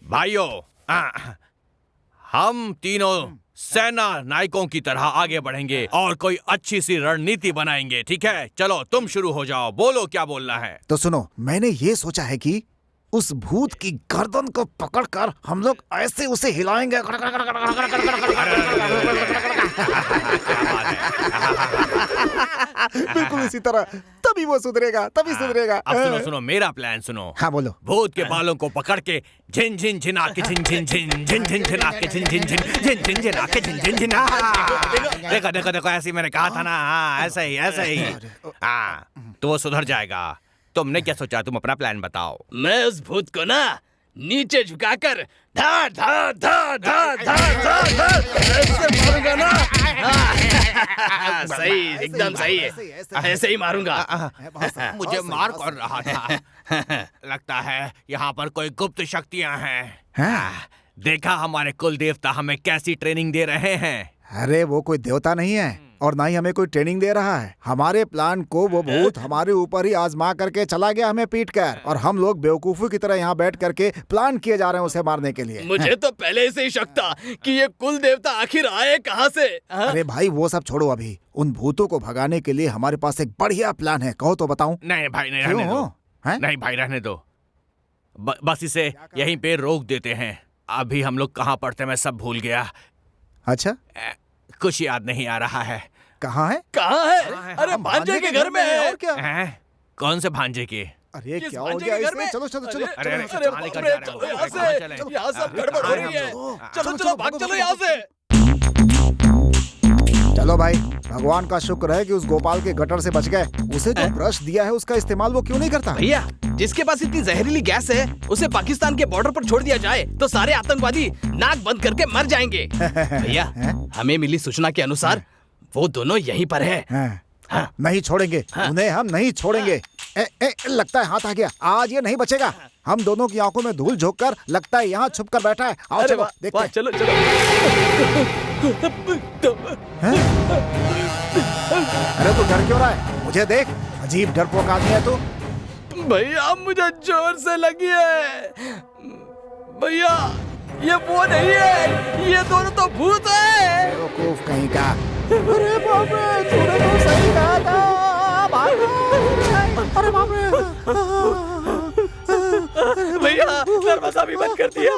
भाइयों, हम तीनों सेना नायकों की तरह आगे बढ़ेंगे और कोई अच्छी सी रणनीति बनाएंगे। ठीक है, चलो तुम शुरू हो जाओ, बोलो क्या बोलना है। तो सुनो, मैंने ये सोचा है कि उस भूत की गर्दन को पकड़कर हम लोग ऐसे उसे हिलाएंगे। बिल्कुल इसी तरह, तभी वो सुधरेगा, तभी सुधरेगा। अब सुनो, मेरा प्लान सुनो। हाँ बोलो। भूत के बालों को पकड़ के झिन झिन झिना के झिन झिन झिन झिन झिन झिना के झिन झिन झिन झिन झिन झिना के झिन झिन झिना। देखो, ऐसे मैंने कहा था ना। ऐसे ही। तो वो सुधर जाएगा। तुमने क्या सोचा? तुम अपना प्लान बताओ। मैं उस भूत को ना नीचे झुकाकर धा धा धा धा धा धा धा ऐसे मारूंगा ना। सही, एकदम सही है। ऐसे ही मारूंगा। मुझे मार कौन रहा था? लगता है यहाँ पर कोई गुप्त शक्तियाँ हैं। देखा हमारे कुल देवता हमें कैसी ट्रेनिंग दे रहे हैं। अरे वो कोई देवता नहीं है और ना ही हमें कोई ट्रेनिंग दे रहा है। हमारे प्लान को वो भूत हमारे ऊपर ही आजमा करके चला गया, हमें पीट कर, और हम लोग बेवकूफों की तरह यहाँ बैठ करके प्लान किए जा रहे हैं उसे मारने के लिए। मुझे तो पहले से ही शक था कि ये कुल देवता आखिर आए कहाँ से। अरे भाई वो सब छोड़ो, अभी उन भूतों को भगाने के लिए हमारे पास एक बढ़िया प्लान है, कहो तो बताऊं। नहीं भाई, नहीं रहने दो। नहीं भाई, रहने दो। बस इसे यहीं पे रोक देते हैं। अभी हम लोग कहाँ पढ़ते मैं सब भूल गया। अच्छा, कुछ याद नहीं आ रहा है। कहाँ है? कहाँ है? अरे भांजे के घर में है। और क्या? कौन से भांजे के? अरे क्या हो गया इसे? चलो चलो चलो। अरे यहाँ सब गड़बड़ हो रही है। चलो चलो भाग चलो यहाँ से। चलो भाई, भगवान का शुक्र है कि उस गोपाल के गटर से बच गए। उसे जो ब्रश दिया है उसका इस्तेमाल वो क्यों नहीं करता? भैया, जिसके पास इतनी जहरीली गैस है उसे पाकिस्तान के बॉर्डर पर छोड़ दिया जाए तो सारे आतंकवादी नाक बंद करके मर जाएंगे। भैया, हमें मिली सूचना के अनुसार वो दोनों यहीं पर है। हाँ, नहीं छोड़ेंगे उन्हें, हम नहीं छोड़ेंगे। लगता है हाथ आ गया, आज ये नहीं बचेगा। हम दोनों की आंखों में धूल झोंक कर लगता है यहाँ छुप कर बैठा है। आओ चलो देखते हैं। चलो चलो। अरे तू डर क्यों रहा है? मुझे देख, अजीब डरपोक आदमी है तू। भैया मुझे जोर से लगी है। भैया ये वो नहीं है, ये दोनों तो भूत है। बेवकूफ कहीं का। अरे बाप रे, तूने तो सही कहा था। अरे बाप रे। भैया दरवाजा भी बंद कर दिया।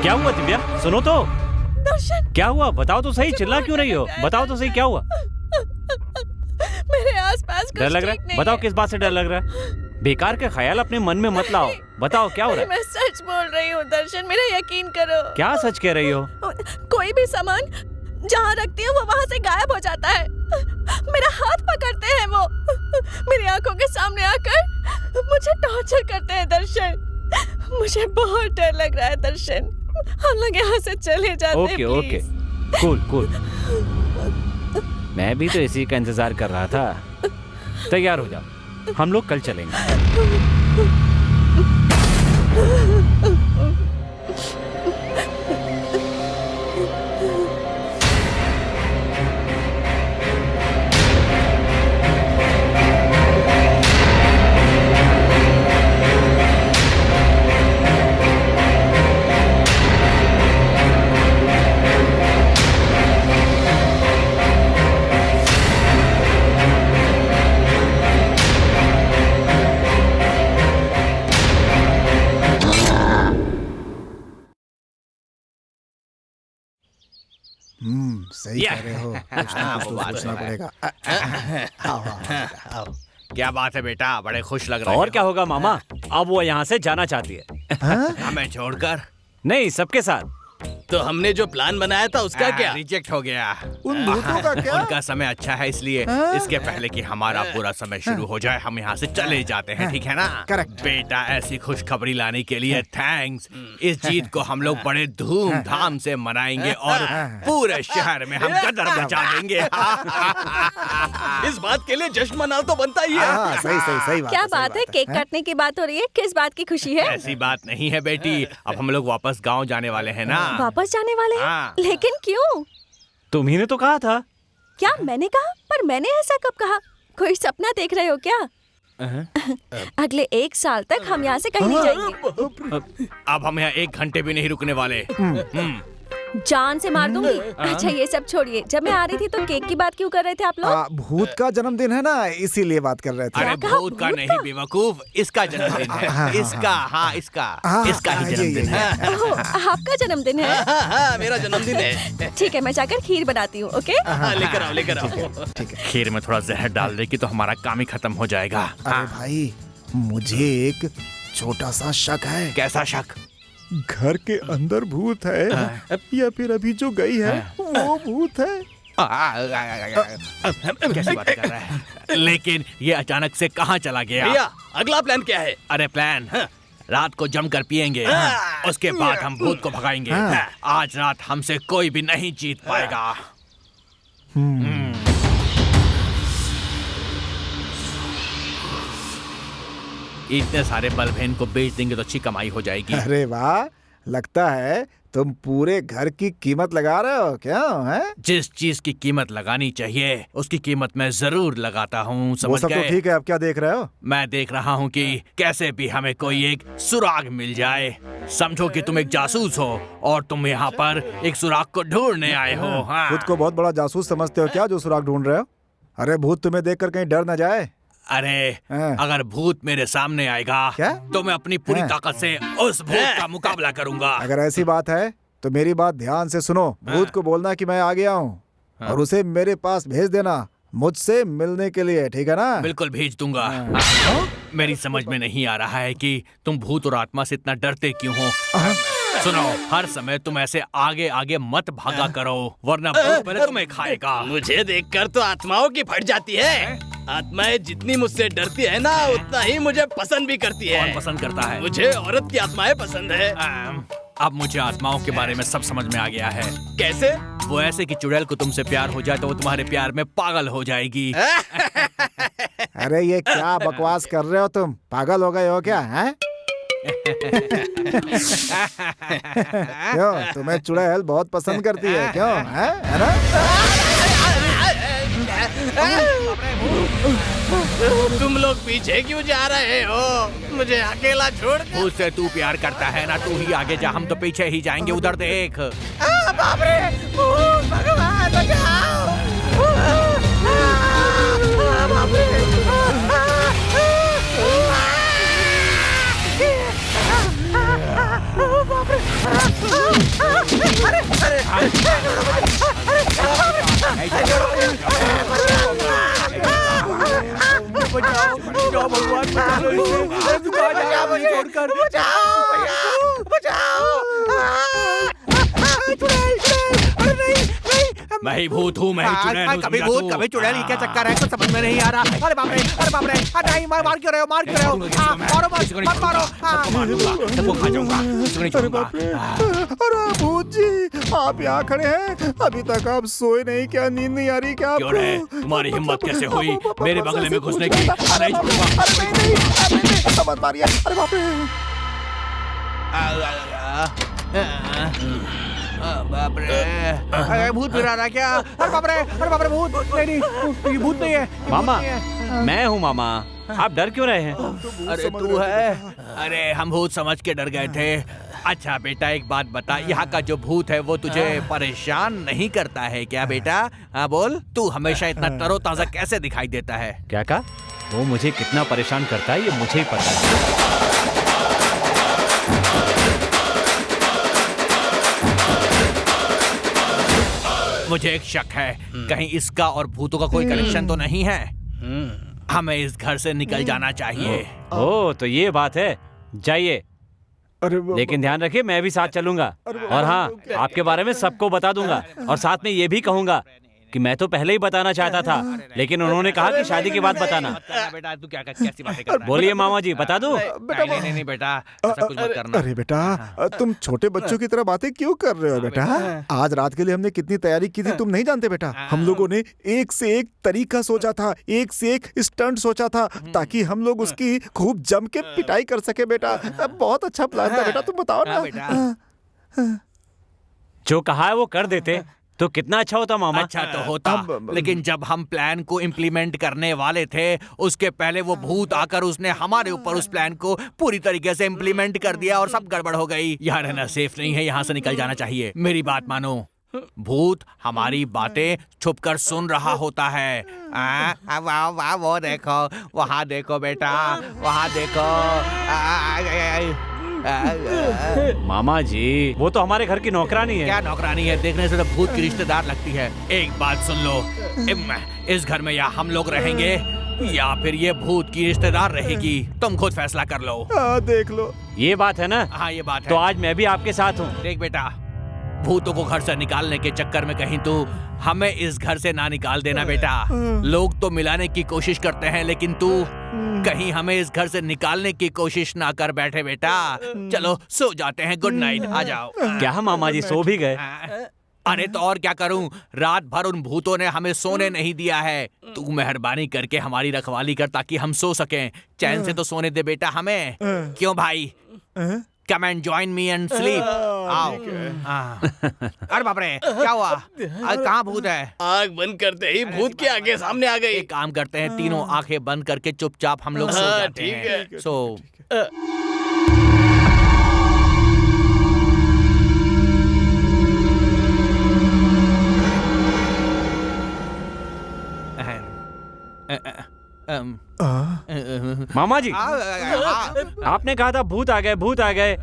क्या हुआ दिव्या? सुनो तो। दर्शन, क्या हुआ? बताओ तो सही, चिल्ला क्यों रही हो? बताओ तो सही, क्या हुआ? मेरे आसपास कुछ डर लग रहा ठीक है? नहीं बताओ है। किस बात से डर लग रहा है? बेकार के ख्याल अपने मन में मत लाओ। बताओ क्या हो रहा है? मैं सच बोल रही हूँ दर्शन, मेरा यकीन करो। क्या सच कह रही हो? कोई भी सामान जहाँ रखती हूँ वो वहाँ से गायब हो जाता है। मेरा हाथ पकड़ते हैं वो, मेरी आंखों के सामने आकर मुझे टॉर्चर करते हैं दर्शन। मुझे बहुत डर लग रहा है दर्शन, हम लोग यहाँ से चले जाते हैं। Okay okay, cool cool. मैं भी तो इसी का इंतजार कर रहा था। तैयार हो जाओ, हम लोग कल चलेंगे। सही कह रहे हो। पूछना पड़ेगा। क्या बात है बेटा, बड़े खुश लग रहे और क्या होगा मामा, अब वो यहाँ से जाना चाहती है। हमें छोड़कर? नहीं, सबके साथ। तो हमने जो प्लान बनाया था उसका क्या? रिजेक्ट हो गया। उन भूतों का क्या? उनका समय अच्छा है, इसलिए इसके पहले कि हमारा पूरा समय शुरू हो जाए हम यहाँ से चले जाते हैं, ठीक है ना? करेक्ट। बेटा, ऐसी खुशखबरी लाने के लिए थैंक्स। इस जीत को हम लोग बड़े धूमधाम से मनाएंगे और पूरे शहर में हम कदर मचा देंगे। इस बात के लिए जश्न मनाना तो बनता ही है। सही सही सही बात। क्या बात है, केक काटने की बात हो रही है, किस बात की खुशी है? ऐसी बात नहीं है बेटी, अब हम लोग वापस गाँव जाने वाले हैं ना। वापस जाने वाले हैं? हाँ। लेकिन क्यों? तुम्ही ने तो कहा था। क्या मैंने कहा? पर मैंने ऐसा कब कहा? कोई सपना देख रहे हो क्या? अगले 1 साल तक हम यहाँ से कहीं नहीं जाएंगे। अब हम यहाँ 1 घंटे भी नहीं रुकने वाले। जान से मार दूंगी। अच्छा ये सब छोड़िए, जब मैं आ रही थी तो केक की बात क्यों कर रहे थे आप लोग? भूत का जन्मदिन है ना, इसीलिए बात कर रहे थे। अरे कहा, भूत का भूत नहीं का? बेवकूफ, इसका जन्मदिन है। इसका ही जन्मदिन है। ओह, आपका जन्मदिन है? हाँ, मेरा जन्मदिन है। ठीक है, मैं जाकर खीर बनाती हूँ। ओके? हाँ, लेकर आओ, लेकर आओ। खीर में थोड़ा जहर डाल दे कि तो हमारा काम ही खत्म हो जाएगा। अरे भाई, मुझे एक छोटा सा शक है। कैसा शक? घर के अंदर भूत है या फिर अभी जो गई है वो भूत है? कैसी बात कर रहा है? लेकिन ये अचानक से कहाँ चला गया? भैया, अगला प्लान क्या है? अरे प्लान रात को जमकर पिएंगे, उसके बाद हम भूत को भगाएंगे। आज रात हमसे कोई भी नहीं जीत पाएगा। इतने सारे बल्ब हैं, इनको बेच देंगे तो अच्छी कमाई हो जाएगी। अरे वाह, लगता है तुम पूरे घर की कीमत लगा रहे हो क्या? है जिस चीज की कीमत लगानी चाहिए उसकी कीमत मैं जरूर लगाता हूँ। वो समझ सब तो गए? ठीक है, अब क्या देख रहे हो? मैं देख रहा हूँ कि कैसे भी हमें कोई एक सुराग मिल जाए। समझो कि तुम एक जासूस हो और तुम यहाँ पर एक सुराग को ढूंढने आए हो। हाँ। खुद को बहुत बड़ा जासूस समझते हो क्या जो सुराग ढूंढ रहे हो? अरे भूत तुम्हें देखकर कहीं डर न जाए। अरे हाँ। अगर भूत मेरे सामने आएगा क्या? तो मैं अपनी पूरी हाँ। ताकत से उस भूत का मुकाबला करूंगा। अगर ऐसी बात है तो मेरी बात ध्यान से सुनो। भूत को बोलना कि मैं आ गया हूँ और उसे मेरे पास भेज देना मुझसे मिलने के लिए, ठीक है ना? बिल्कुल भेज दूंगा। हाँ। मेरी समझ में नहीं आ रहा है कि तुम भूत और आत्मा से इतना डरते क्यों हो। सुनो, हर समय तुम ऐसे आगे आगे मत भागा करो वरना भूत पहले तुम्हें खाएगा। मुझे देखकर तो आत्माओं की फट जाती है। आत्माएं जितनी मुझसे डरती है ना, उतना ही मुझे पसंद भी करती है। कौन पसंद करता है? मुझे औरत की आत्माएं पसंद है। अब मुझे आत्माओं के बारे में सब समझ में आ गया है। कैसे? वो ऐसे कि चुड़ैल को तुमसे प्यार हो जाए तो वो तुम्हारे प्यार में पागल हो जाएगी। अरे ये क्या बकवास कर रहे हो तुम? पागल हो गए हो क्या? हैं? क्यों, तुम्हें चुड़ैल बहुत पसंद करती है क्यों? है ना? तुम लोग पीछे क्यों जा रहे हो? मुझे अकेला छोड़ दो। भूत से तू प्यार करता है ना, तू ही आगे जा, हम तो पीछे ही जाएंगे। उधर देख। बाप रे, भूत, भगवान बचाओ। बाप रे। मैं ही भूत हूँ, मैं ही चुड़ैल हूँ। कभी समझा भूत तू? कभी चुड़ैल, ये क्या चक्कर है? कुछ समझ में नहीं आ रहा। अरे बाप रे, अरे बाप रे, नहीं, मार क्यों रहे हो? मार क्यों रहे हो? मारो मत, मत मारो। सबको मार दूंगा, सबको खा जाऊंगा, किसी को नहीं छोड़ूंगा। अरे भूत जी, आप यहाँ खड़े हैं? अभी तक आप सोए नहीं क्या? नींद नहीं आ रही क्या क्यों रे? आपको? तुम्हारी हिम्मत कैसे हुई मेरे बंगले में घुसने की? नहीं छोड़ूंगा। मत मारिए। अरे बाप रे। बाप रे, अरे भूत फिर आ रहा क्या? अरे बाप रे, अरे बाप रे, भूत नहीं, ये भूत नहीं है। मामा, मैं हूँ मामा। आप डर क्यों रहे हैं? अरे तू है? अरे हम भूत समझ के डर गए थे। अच्छा बेटा, एक बात बता, यहाँ का जो भूत है वो तुझे परेशान नहीं करता है क्या बेटा? हाँ बोल, तू हमेशा इतना तरोताजा कैसे दिखाई देता है? क्या कहा? वो मुझे कितना परेशान करता है ये मुझे ही पता है। मुझे एक शक है, कहीं इसका और भूतों का कोई कनेक्शन तो नहीं है। हमें इस घर से निकल जाना चाहिए। ओ, तो ये बात है। जाइए, लेकिन ध्यान रखिए मैं भी साथ चलूंगा। और हाँ, आपके बारे में सबको बता दूंगा और साथ में ये भी कहूंगा कि मैं तो पहले ही बताना चाहता था, लेकिन उन्होंने कहा कि शादी के बाद बताना। बेटा तू क्या कैसी बातें कर रहा है? बोलिए मामा जी, बता दूं? नहीं बेटा, ऐसा कुछ मत करना। अरे बेटा, तुम छोटे बच्चों की तरह बातें क्यों कर रहे हो बेटा? आज रात के लिए हमने कितनी तैयारी की थी तुम नहीं जानते बेटा। हम लोगों ने एक से एक तरीका सोचा था, एक से एक स्टंट सोचा था ताकि हम लोग उसकी खूब जम के पिटाई कर सके बेटा। बहुत अच्छा प्लान था बेटा, तुम बताओ ना। बेटा, जो कहा है वो कर देते, तो कितना अच्छा होता मामा। अच्छा तो होता, लेकिन जब हम प्लान को इम्प्लीमेंट करने वाले थे उसके पहले वो भूत आकर उसने हमारे ऊपर उस प्लान को पूरी तरीके से इम्प्लीमेंट कर दिया और सब गड़बड़ हो गई। यहाँ रहना सेफ नहीं है, यहाँ से निकल जाना चाहिए। मेरी बात मानो, भूत हमारी बातें छुपकर सुन रहा होता है। वाह वाह, वो देखो, वहाँ देखो बेटा, वहाँ देखो। मामा जी वो तो हमारे घर की नौकरानी है। क्या नौकरानी है? देखने से तो भूत की रिश्तेदार लगती है। एक बात सुन लो, इस घर में या हम लोग रहेंगे या फिर ये भूत की रिश्तेदार रहेगी, तुम खुद फैसला कर लो। देख लो, ये बात है ना? हाँ ये बात है। तो आज मैं भी आपके साथ हूँ। देख बेटा, भूतों को घर से निकालने के चक्कर में कहीं तू हमें इस घर से ना निकाल देना बेटा। लोग तो मिलाने की कोशिश करते हैं, लेकिन तू कहीं हमें इस घर से निकालने की कोशिश ना कर बैठे बेटा। चलो सो जाते हैं, गुड नाइट, आ जाओ। क्या मामा जी सो भी गए? अरे तो और क्या करूं, रात भर उन भूतों ने हमें सोने नहीं दिया है। तू मेहरबानी करके हमारी रखवाली कर ताकि हम सो सकें। चैन से तो सोने दे बेटा हमें। क्यों भाई? Come and join me and sleep. आओ। अरे बाप रे, क्या हुआ? कहाँ भूत है? आँख बंद करते ही भूत के आगे सामने आ गई। एक काम करते हैं, तीनों आंखें बंद करके चुपचाप हम लोग सो जाते ठीक हैं। है। सो मामा जी आपने कहा था भूत आ गए, भूत आ गए।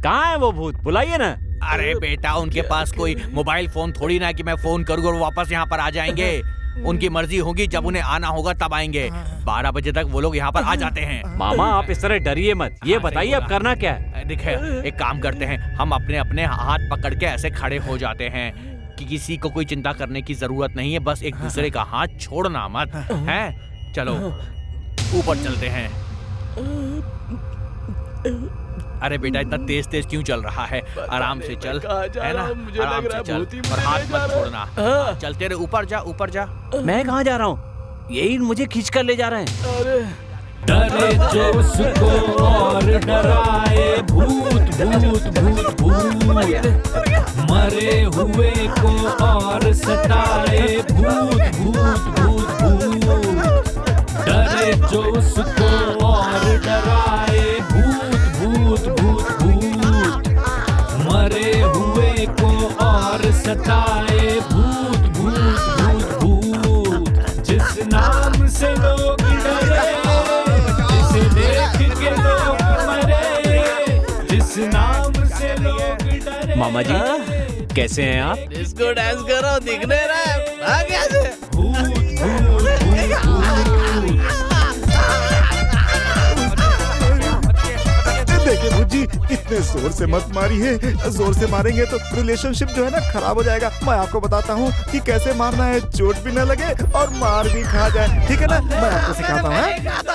कहाँ है वो भूत? बुलाइए ना। अरे बेटा, उनके पास कोई मोबाइल फोन थोड़ी ना कि मैं फोन करूँगा और वापस यहाँ पर आ जाएंगे। उनकी मर्जी होगी, जब उन्हें आना होगा तब आएंगे। 12 बजे तक वो लोग यहाँ पर आ जाते हैं। मामा आप इस तरह डरिए मत। ये बताइए अब करना क्या है? देखिए, एक काम करते हैं, हम अपने अपने हाथ पकड़ के ऐसे खड़े हो जाते हैं कि किसी को कोई चिंता करने की जरूरत नहीं है। बस एक दूसरे का हाथ छोड़ना मत है। चलो ऊपर चलते हैं। अरे बेटा, इतना तेज तेज क्यों चल रहा है? आराम से चल, है ना? आराम से चल और हाथ मत छोड़ना। चलते रहे, ऊपर जा, ऊपर जा। मैं कहाँ जा रहा हूँ? यही मुझे खींच कर ले जा रहे हैं। डरे जो उसको और डराए भूत भूत भूत भूत, मरे हुए को और सताए भूत भूत भूत भूत। डरे जो उसको और डराए भूत भूत भूत भूत, मरे हुए को और सताए भूत भूत भूत भूत। जिस नाम से लोग डरे, जिसे देख के लोग मरे, जिस नाम से लोग डरे। मामा जी कैसे हैं आप? डिस्को डांस करो, दिखने रहा है। कैसे? देखिए भुज्जी, इतने जोर से मत मारिए। जोर से मारेंगे तो रिलेशनशिप जो है ना खराब हो जाएगा। मैं आपको बताता हूँ कि कैसे मारना है, चोट भी न लगे और मार भी खा जाए। ठीक है ना? मैं आपको सिखाता हूँ।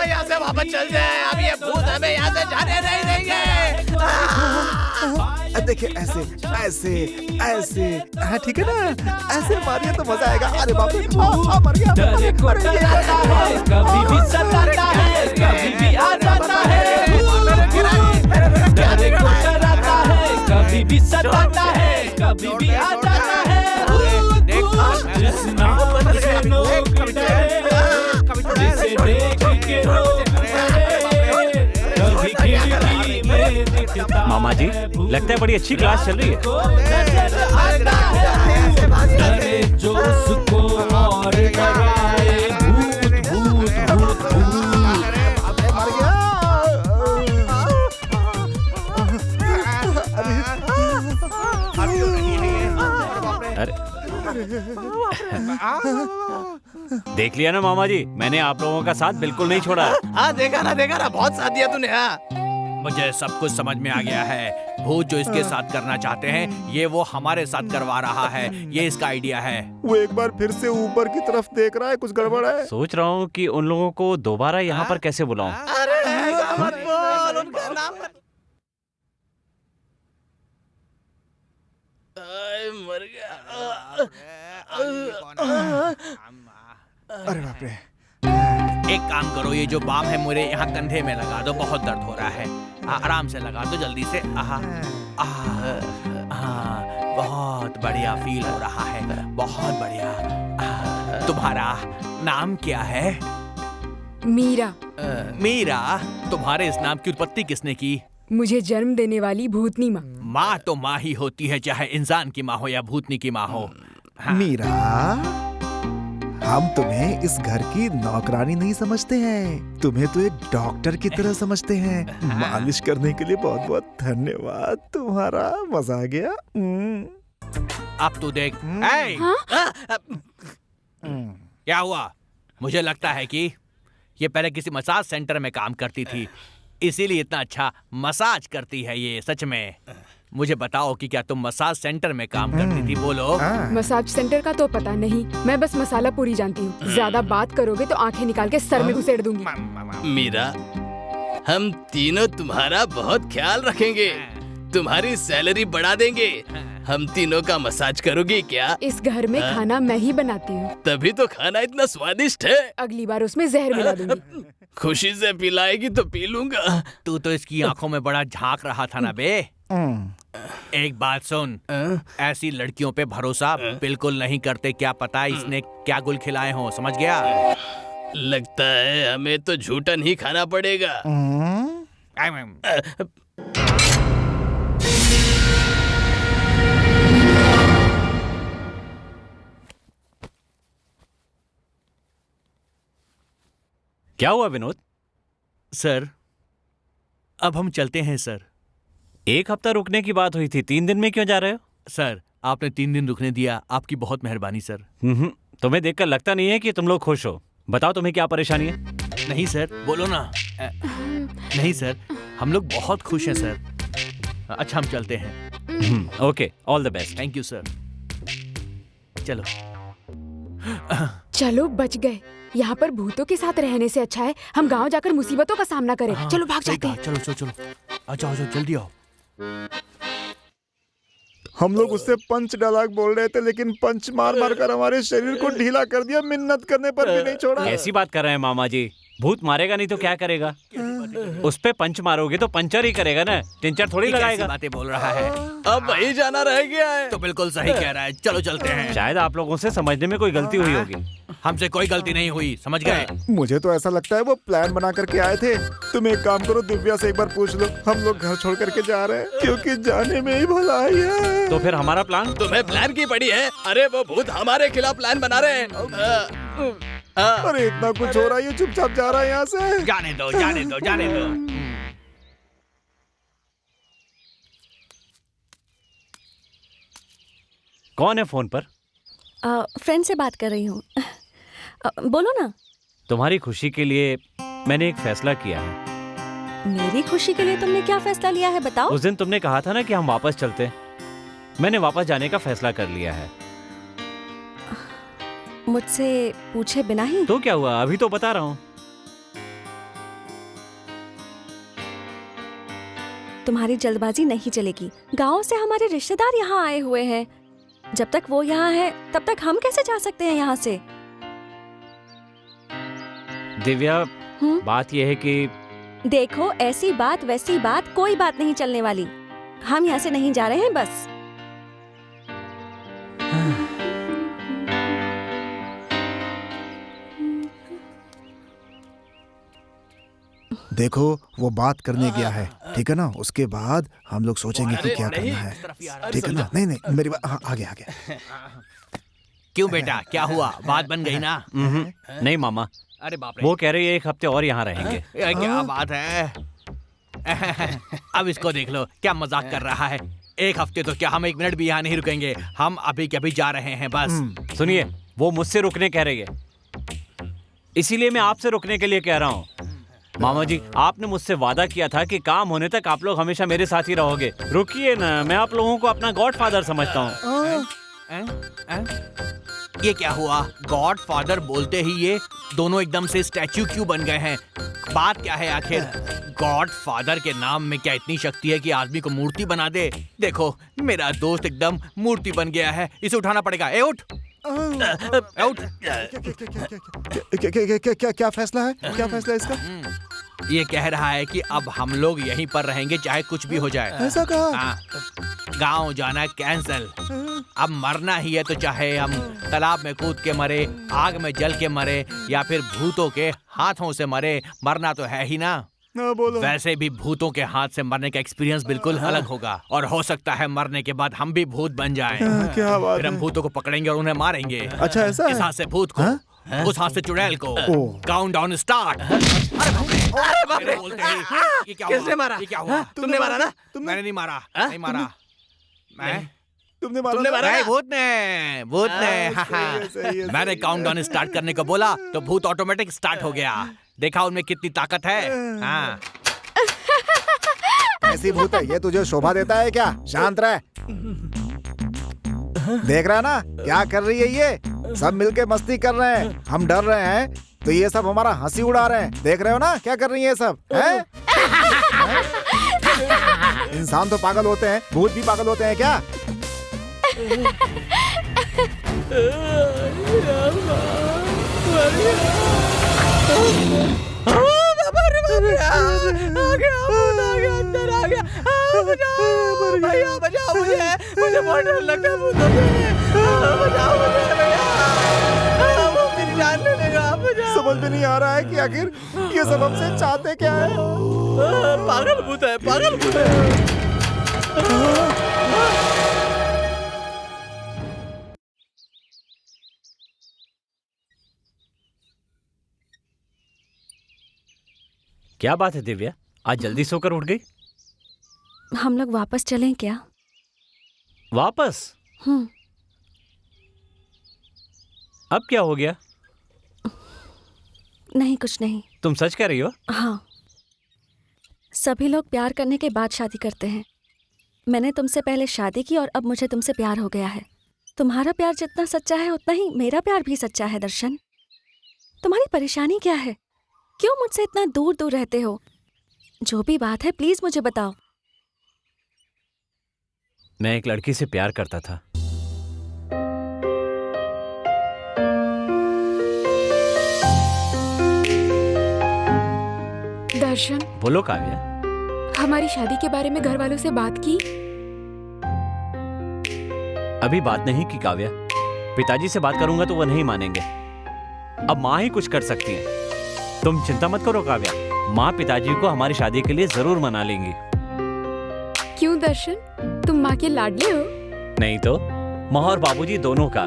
यहाँ से वापस चल जाए। अब ये भूत हमें यहाँ से जाने नहीं देंगे। देखिए ऐसे ऐसे ऐसे, हाँ ठीक है ना? ऐसे मारिए तो मजा आएगा। अरे बाप रे, मर गया। डरे को डराता है, कभी भी सताता है, कभी भी आ जाता है। डरे को डराता है, कभी भी सताता है, कभी भी आ जाता है। जिस नाम से लोग डरे, जिसे देख के लोग डरे, कभी खिड़की में दिखता। मामा जी लगता है बड़ी अच्छी क्लास चल रही है। डरे जो उसको और डराए भूत भूत भूत भूत। मर गया। अरे देख लिया ना मामा जी, मैंने आप लोगों का साथ बिल्कुल नहीं छोड़ा। हाँ देखा ना, बहुत साथ दिया तूने। हाँ मुझे सब कुछ समझ में आ गया है। भूत जो इसके साथ करना चाहते हैं, ये वो हमारे साथ करवा रहा है। ये इसका आइडिया है। वो एक बार फिर से ऊपर की तरफ देख रहा है, कुछ गड़बड़ है। सोच रहा हूँ कि उन लोगों को दोबारा यहाँ पर कैसे बुलाऊं। अरे ऐसा मत बोल, उनका नाम मत। मर गया। अरे बाप रे। एक काम करो, ये जो बाम है मेरे यहाँ कंधे में लगा दो, बहुत दर्द हो रहा है। आराम से लगा दो, जल्दी से। बहुत बढ़िया फील हो रहा है, बहुत बढ़िया। तुम्हारा नाम क्या है? मीरा। मीरा, तुम्हारे इस नाम की उत्पत्ति किसने की? मुझे जन्म देने वाली भूतनी माँ। माँ तो माँ ही होती है, चाहे इंसान की माँ हो या भूतनी की माँ हो। हाँ। मीरा, हम तुम्हें इस घर की नौकरानी नहीं समझते हैं, तुम्हें तो एक डॉक्टर की तरह समझते हैं। मालिश करने के लिए बहुत बहुत धन्यवाद तुम्हारा, मजा आ गया। अब तू देख। ए! क्या हुआ? मुझे लगता है कि ये पहले किसी मसाज सेंटर में काम करती थी, इसीलिए इतना अच्छा मसाज करती है ये। सच में मुझे बताओ कि क्या तुम मसाज सेंटर में काम करती थी? बोलो। मसाज सेंटर का तो पता नहीं, मैं बस मसाला पूरी जानती हूँ। ज्यादा बात करोगे तो आंखें निकाल के सर में घुसेड़ दूंगी। मीरा, हम तीनों तुम्हारा बहुत ख्याल रखेंगे, तुम्हारी सैलरी बढ़ा देंगे। हम तीनों का मसाज करोगी क्या? इस घर में खाना मैं ही बनाती हूँ, तभी तो खाना इतना स्वादिष्ट है। अगली बार उसमें जहर मिला दूंगी। खुशी से पिलाएगी तो पी लूंगा। तू तो इसकी आंखों में बड़ा झांक रहा था ना बे। एक बात सुन, ऐसी लड़कियों पे भरोसा बिल्कुल नहीं करते। क्या पता इसने क्या गुल खिलाए हों, समझ गया? लगता है हमें तो झूठन ही खाना पड़ेगा। क्या हुआ विनोद? सर, अब हम चलते हैं सर। एक हफ्ता रुकने की बात हुई थी, 3 दिन में क्यों जा रहे हो? सर, आपने 3 दिन रुकने दिया, आपकी बहुत मेहरबानी सर। तुम्हें देखकर लगता नहीं है कि तुम लोग खुश हो। बताओ तुम्हें क्या परेशानी है? नहीं सर, बोलो ना। नहीं सर, हम लोग बहुत खुश हैं सर। अच्छा, हम चलते हैं। Okay, all the best. Thank you sir. चलो। चलो, बच गए। यहाँ पर भूतों के साथ रहने से अच्छा है हम गांव जाकर मुसीबतों का सामना करें। चलो भाग जाते हैं। चलो चलो चलो, आ जाओ जल्दी आओ। हम लोग उससे पंच डायलॉग बोल रहे थे, लेकिन पंच मार मार कर हमारे शरीर को ढीला कर दिया, मिन्नत करने पर भी नहीं छोड़ा। कैसी बात कर रहे हैं मामा जी? भूत मारेगा नहीं तो क्या करेगा? उस पे पंच मारोगे तो पंचर ही करेगा ना, टिंचर थोड़ी लगाएगा। बातें बोल रहा है। अब वही जाना रह गया है। तो बिल्कुल सही कह रहा है, चलो चलते हैं। शायद आप लोगों से समझने में कोई गलती हुई होगी। हमसे कोई गलती नहीं हुई, समझ गए? मुझे तो ऐसा लगता है वो प्लान बना करके आए थे। तुम एक काम करो, दिव्या से एक बार पूछ लो, हम लोग घर छोड़ करके जा रहे हैं, क्योंकि जाने में ही भलाई है। तो फिर हमारा प्लान? तुम्हें प्लान की पड़ी है? अरे वो भूत हमारे खिलाफ प्लान बना रहे हैं। अरे इतना कुछ हो रहा है, ये चुपचाप जा रहा है यहाँ से। जाने दो जाने दो जाने दो। कौन है फोन पर? फ्रेंड से बात कर रही हूँ। बोलो ना। तुम्हारी खुशी के लिए मैंने एक फैसला किया है। मेरी खुशी के लिए तुमने क्या फैसला लिया है, बताओ? उस दिन तुमने कहा था ना कि हम वापस चलते। मैंने वापस जाने का फैसला कर लिया है। मुझसे पूछे बिना ही? तो क्या हुआ, अभी तो बता रहा हूँ। तुम्हारी जल्दबाजी नहीं चलेगी। गांव से हमारे रिश्तेदार यहाँ आए हुए हैं, जब तक वो यहाँ है तब तक हम कैसे जा सकते हैं यहाँ से? दिव्या, बात यह है कि देखो, ऐसी बात वैसी बात कोई बात नहीं चलने वाली। हम यहाँ से नहीं जा रहे हैं बस। देखो वो बात करने गया है, ठीक है ना? उसके बाद हम लोग सोचेंगे कि क्या करना है, ठीक है ना? नहीं नहीं, मेरी बात। हाँ, आगे आगे। क्यों बेटा, क्या हुआ? बात बन गई ना? नहीं मामा। अरे बाप रे, वो कह रही है 1 हफ्ते और यहाँ रहेंगे। क्या बात है? अब इसको देख लो, क्या मजाक कर रहा है। 1 हफ्ते तो क्या, हम 1 मिनट भी यहाँ नहीं रुकेंगे। हम अभी के अभी जा रहे हैं बस। सुनिए, वो मुझसे रुकने कह रही है, इसीलिए मैं आपसे रुकने के लिए कह रहा हूँ। मामा जी, आपने मुझसे वादा किया था कि काम होने तक आप लोग हमेशा मेरे साथ ही रहोगे। रुकिए ना, मैं आप लोगों को अपना गॉडफादर समझता हूँ। ये क्या हुआ? गॉडफादर बोलते ही ये दोनों एकदम से स्टैच्यू क्यों बन गए हैं? बात क्या है आखिर? गॉडफादर के नाम में क्या इतनी शक्ति है कि आदमी को मूर्ति बना दे? देखो, मेरा दोस्त एकदम मूर्ति बन गया है, इसे उठाना पड़ेगा। ए उठ, उठ। क्या फैसला है? क्या फैसला है इसका? ये कह रहा है कि अब हम लोग यहीं पर रहेंगे, चाहे कुछ भी हो जाए। ऐसा कहा? हाँ। गांव जाना कैंसल। अब मरना ही है तो चाहे हम तालाब में कूद के मरे, आग में जल के मरे या फिर भूतों के हाथों से मरे, मरना तो है ही ना। बोलो। वैसे भी भूतों के हाथ से मरने का एक्सपीरियंस बिल्कुल अलग होगा और हो सकता है मरने के बाद हम भी भूत बन जाएं। क्या बात फिर हम है? भूतों को पकड़ेंगे और उन्हें मारेंगे। अच्छा, ऐसा इस है? हाथ से भूत को, उस हाथ से चुड़ैल को। Countdown start. अरे बाप रे! ये क्या हुआ? किसने मारा? ये क्या हुआ? तुमने मारा ना? मैंने नहीं मारा, नहीं मारा। मैं तुमने तुमने मारा नहीं, ना? भूत ने सही है, मैंने काउंटडाउन स्टार्ट करने को बोला तो भूत ऑटोमेटिक स्टार्ट हो गया। देखा उनमें कितनी ताकत है। हाँ। ऐसी भूत है ये, तुझे शोभा देता है क्या? शांत रह। देख रहा है ना क्या कर रही है ये? सब मिलके मस्ती कर रहे हैं, हम डर रहे हैं तो ये सब हमारा हंसी उड़ा रहे हैं। देख रहे हो ना क्या कर रही है ये सब? हैं? इंसान तो पागल होते हैं, भूत भी पागल होते हैं क्या? भैया बचाओ मुझे बहुत डर लगता है भूतों से। बचाओ मुझे भैया, वो मेरी जान ले लेगा। बचाओ। समझ में नहीं आ रहा है कि आखिर ये सब हमसे चाहते क्या है? पागल भूत है, पागल भूत है। क्या बात है दिव्या, आज जल्दी सोकर उठ गई? हम लोग वापस चलें क्या? वापस? अब क्या हो गया? नहीं, कुछ नहीं। तुम सच कह रही हो? हाँ, सभी लोग प्यार करने के बाद शादी करते हैं। मैंने तुमसे पहले शादी की और अब मुझे तुमसे प्यार हो गया है। तुम्हारा प्यार जितना सच्चा है उतना ही मेरा प्यार भी सच्चा है। दर्शन, तुम्हारी परेशानी क्या है? क्यों मुझसे इतना दूर दूर रहते हो? जो भी बात है प्लीज मुझे बताओ। मैं एक लड़की से प्यार करता था। दर्शन, बोलो काव्या। हमारी शादी के बारे में घर वालों से बात की? अभी बात नहीं की काव्या। पिताजी से बात करूंगा तो वो नहीं मानेंगे। अब माँ ही कुछ कर सकती है। तुम चिंता मत करो काव्या, माँ पिताजी को हमारी शादी के लिए जरूर मना लेंगी। क्यों दर्शन, तुम माँ के लाडले हो? नहीं तो, माँ और बाबूजी दोनों का।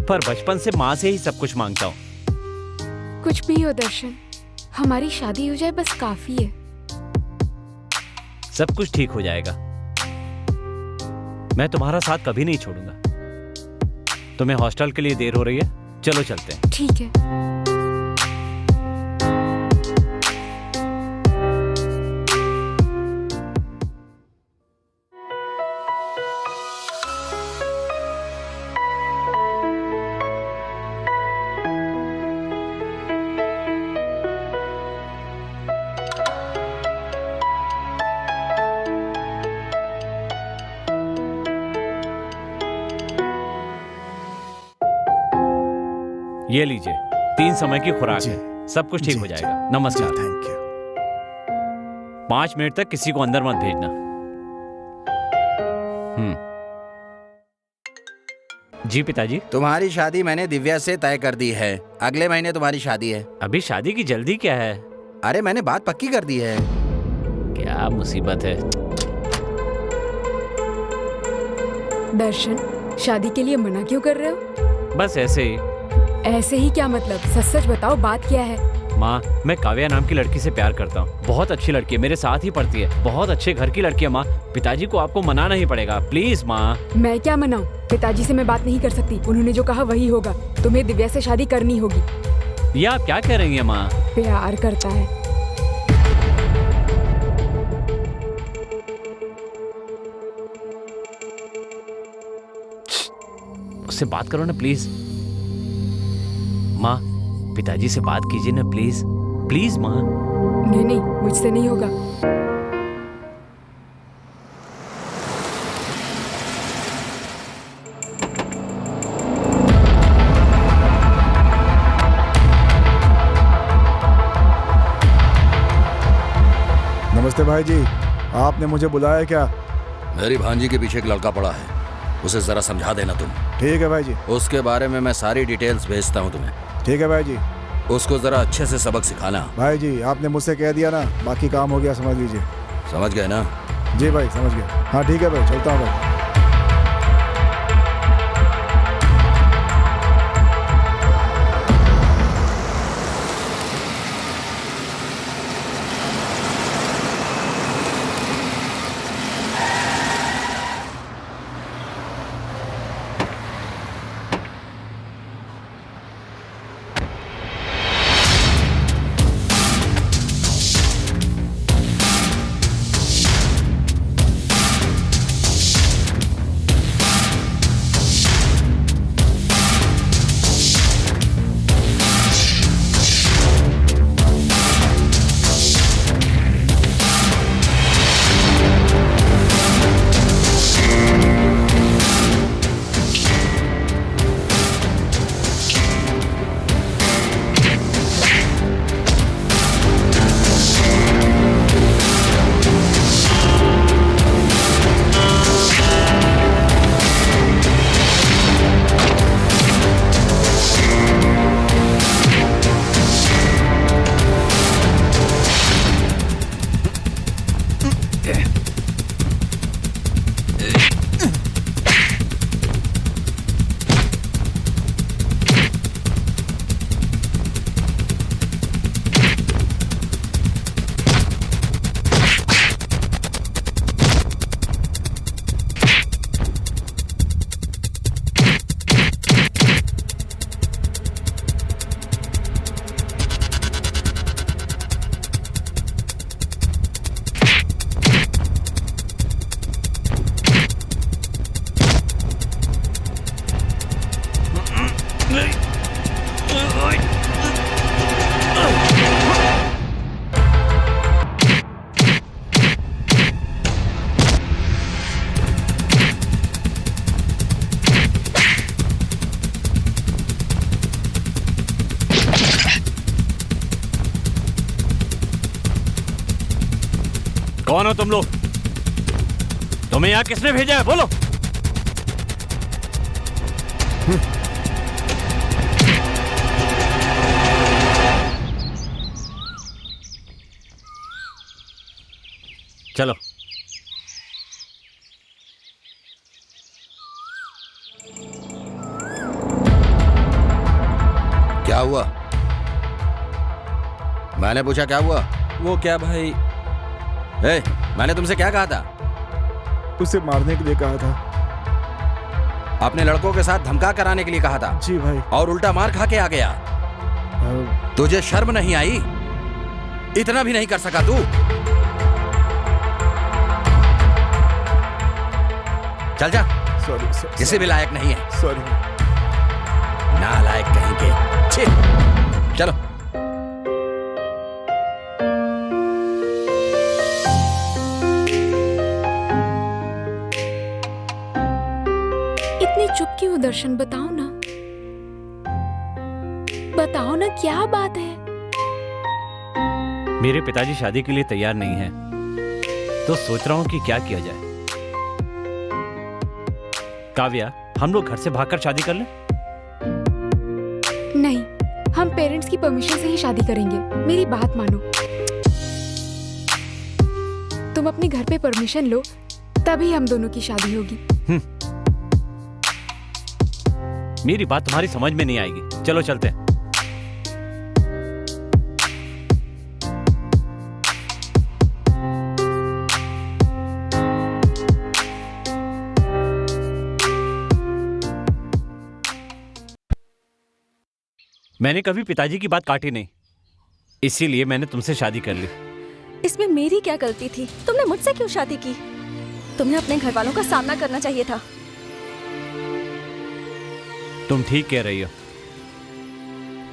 पर बचपन से माँ से ही सब कुछ मांगता हूँ। कुछ भी हो दर्शन, हमारी शादी हो जाए बस काफी है। सब कुछ ठीक हो जाएगा। मैं तुम्हारा साथ कभी नहीं छोड़ूंगा। तुम्हें हॉस्टल के लिए देर हो रही है, चलो चलते हैं। ठीक है। ये लीजिए, 3 समय की खुराक है। सब कुछ ठीक हो जाएगा। नमस्कार। Thank you. 5 मिनट तक किसी को अंदर मत भेजना। जी पिताजी। तुम्हारी शादी मैंने दिव्या से तय कर दी है। अगले महीने तुम्हारी शादी है। अभी शादी की जल्दी क्या है? अरे मैंने बात पक्की कर दी है। क्या मुसीबत है। दर्शन, शादी के लिए मना क्यों कर रहे हो? बस ऐसे ही। ऐसे ही क्या मतलब? सच सच बताओ, बात क्या है? माँ, मैं काव्या नाम की लड़की से प्यार करता हूँ। बहुत अच्छी लड़की है, मेरे साथ ही पढ़ती है। बहुत अच्छे घर की लड़की है माँ। पिताजी को आपको मनाना ही पड़ेगा, प्लीज माँ। मैं क्या मनाऊं? पिताजी से मैं बात नहीं कर सकती। उन्होंने जो कहा वही होगा। तुम्हें दिव्या से शादी करनी होगी। ये आप क्या कह रही हैं माँ? प्यार करता है। उससे बात करो ना प्लीज। माँ, पिताजी से बात कीजिए ना प्लीज। प्लीज माँ। नहीं नहीं, मुझसे नहीं होगा। नमस्ते भाई जी, आपने मुझे बुलाया क्या? मेरी भांजी के पीछे एक लड़का पड़ा है, उसे जरा समझा देना तुम। ठीक है भाई जी। उसके बारे में मैं सारी डिटेल्स भेजता हूँ तुम्हें। ठीक है भाई जी। उसको जरा अच्छे से सबक सिखाना। भाई जी आपने मुझसे कह दिया ना, बाकी काम हो गया, समझ लीजिए। समझ गए ना? जी भाई समझ गया। हाँ ठीक है भाई, चलता हूँ भाई। कौन हो तुम लोग? तुम्हें यहाँ किसने भेजा है? बोलो। चलो। क्या हुआ? मैंने पूछा क्या हुआ? वो क्या भाई? ए, मैंने तुमसे क्या कहा था? उसे मारने के लिए कहा था। अपने लड़कों के साथ धमका कराने के लिए कहा था। जी भाई। और उल्टा मार खा के आ गया। तुझे शर्म नहीं आई? इतना भी नहीं कर सका तू? चल जा। सॉरी। किसी भी लायक नहीं है। सॉरी। नालायक कहीं के। छी। चलो। इतनी चुप क्यों दर्शन? बताओ ना, बताओ ना क्या बात है? मेरे पिताजी शादी के लिए तैयार नहीं हैं, तो सोच रहा हूं कि क्या किया जाए। काव्या, हम लोग घर से भागकर शादी कर लें? नहीं, हम पेरेंट्स की परमिशन से ही शादी करेंगे। मेरी बात मानो। तुम अपने घर पे परमिशन लो, तभी हम दोनों की शादी होगी। मेरी बात तुम्हारी समझ में नहीं आएगी। चलो चलते हैं। मैंने कभी पिताजी की बात काटी नहीं, इसीलिए मैंने तुमसे शादी कर ली। इसमें मेरी क्या गलती थी? तुमने मुझसे क्यों शादी की? तुम्हें अपने घर वालों का सामना करना चाहिए था। तुम ठीक कह रही हो।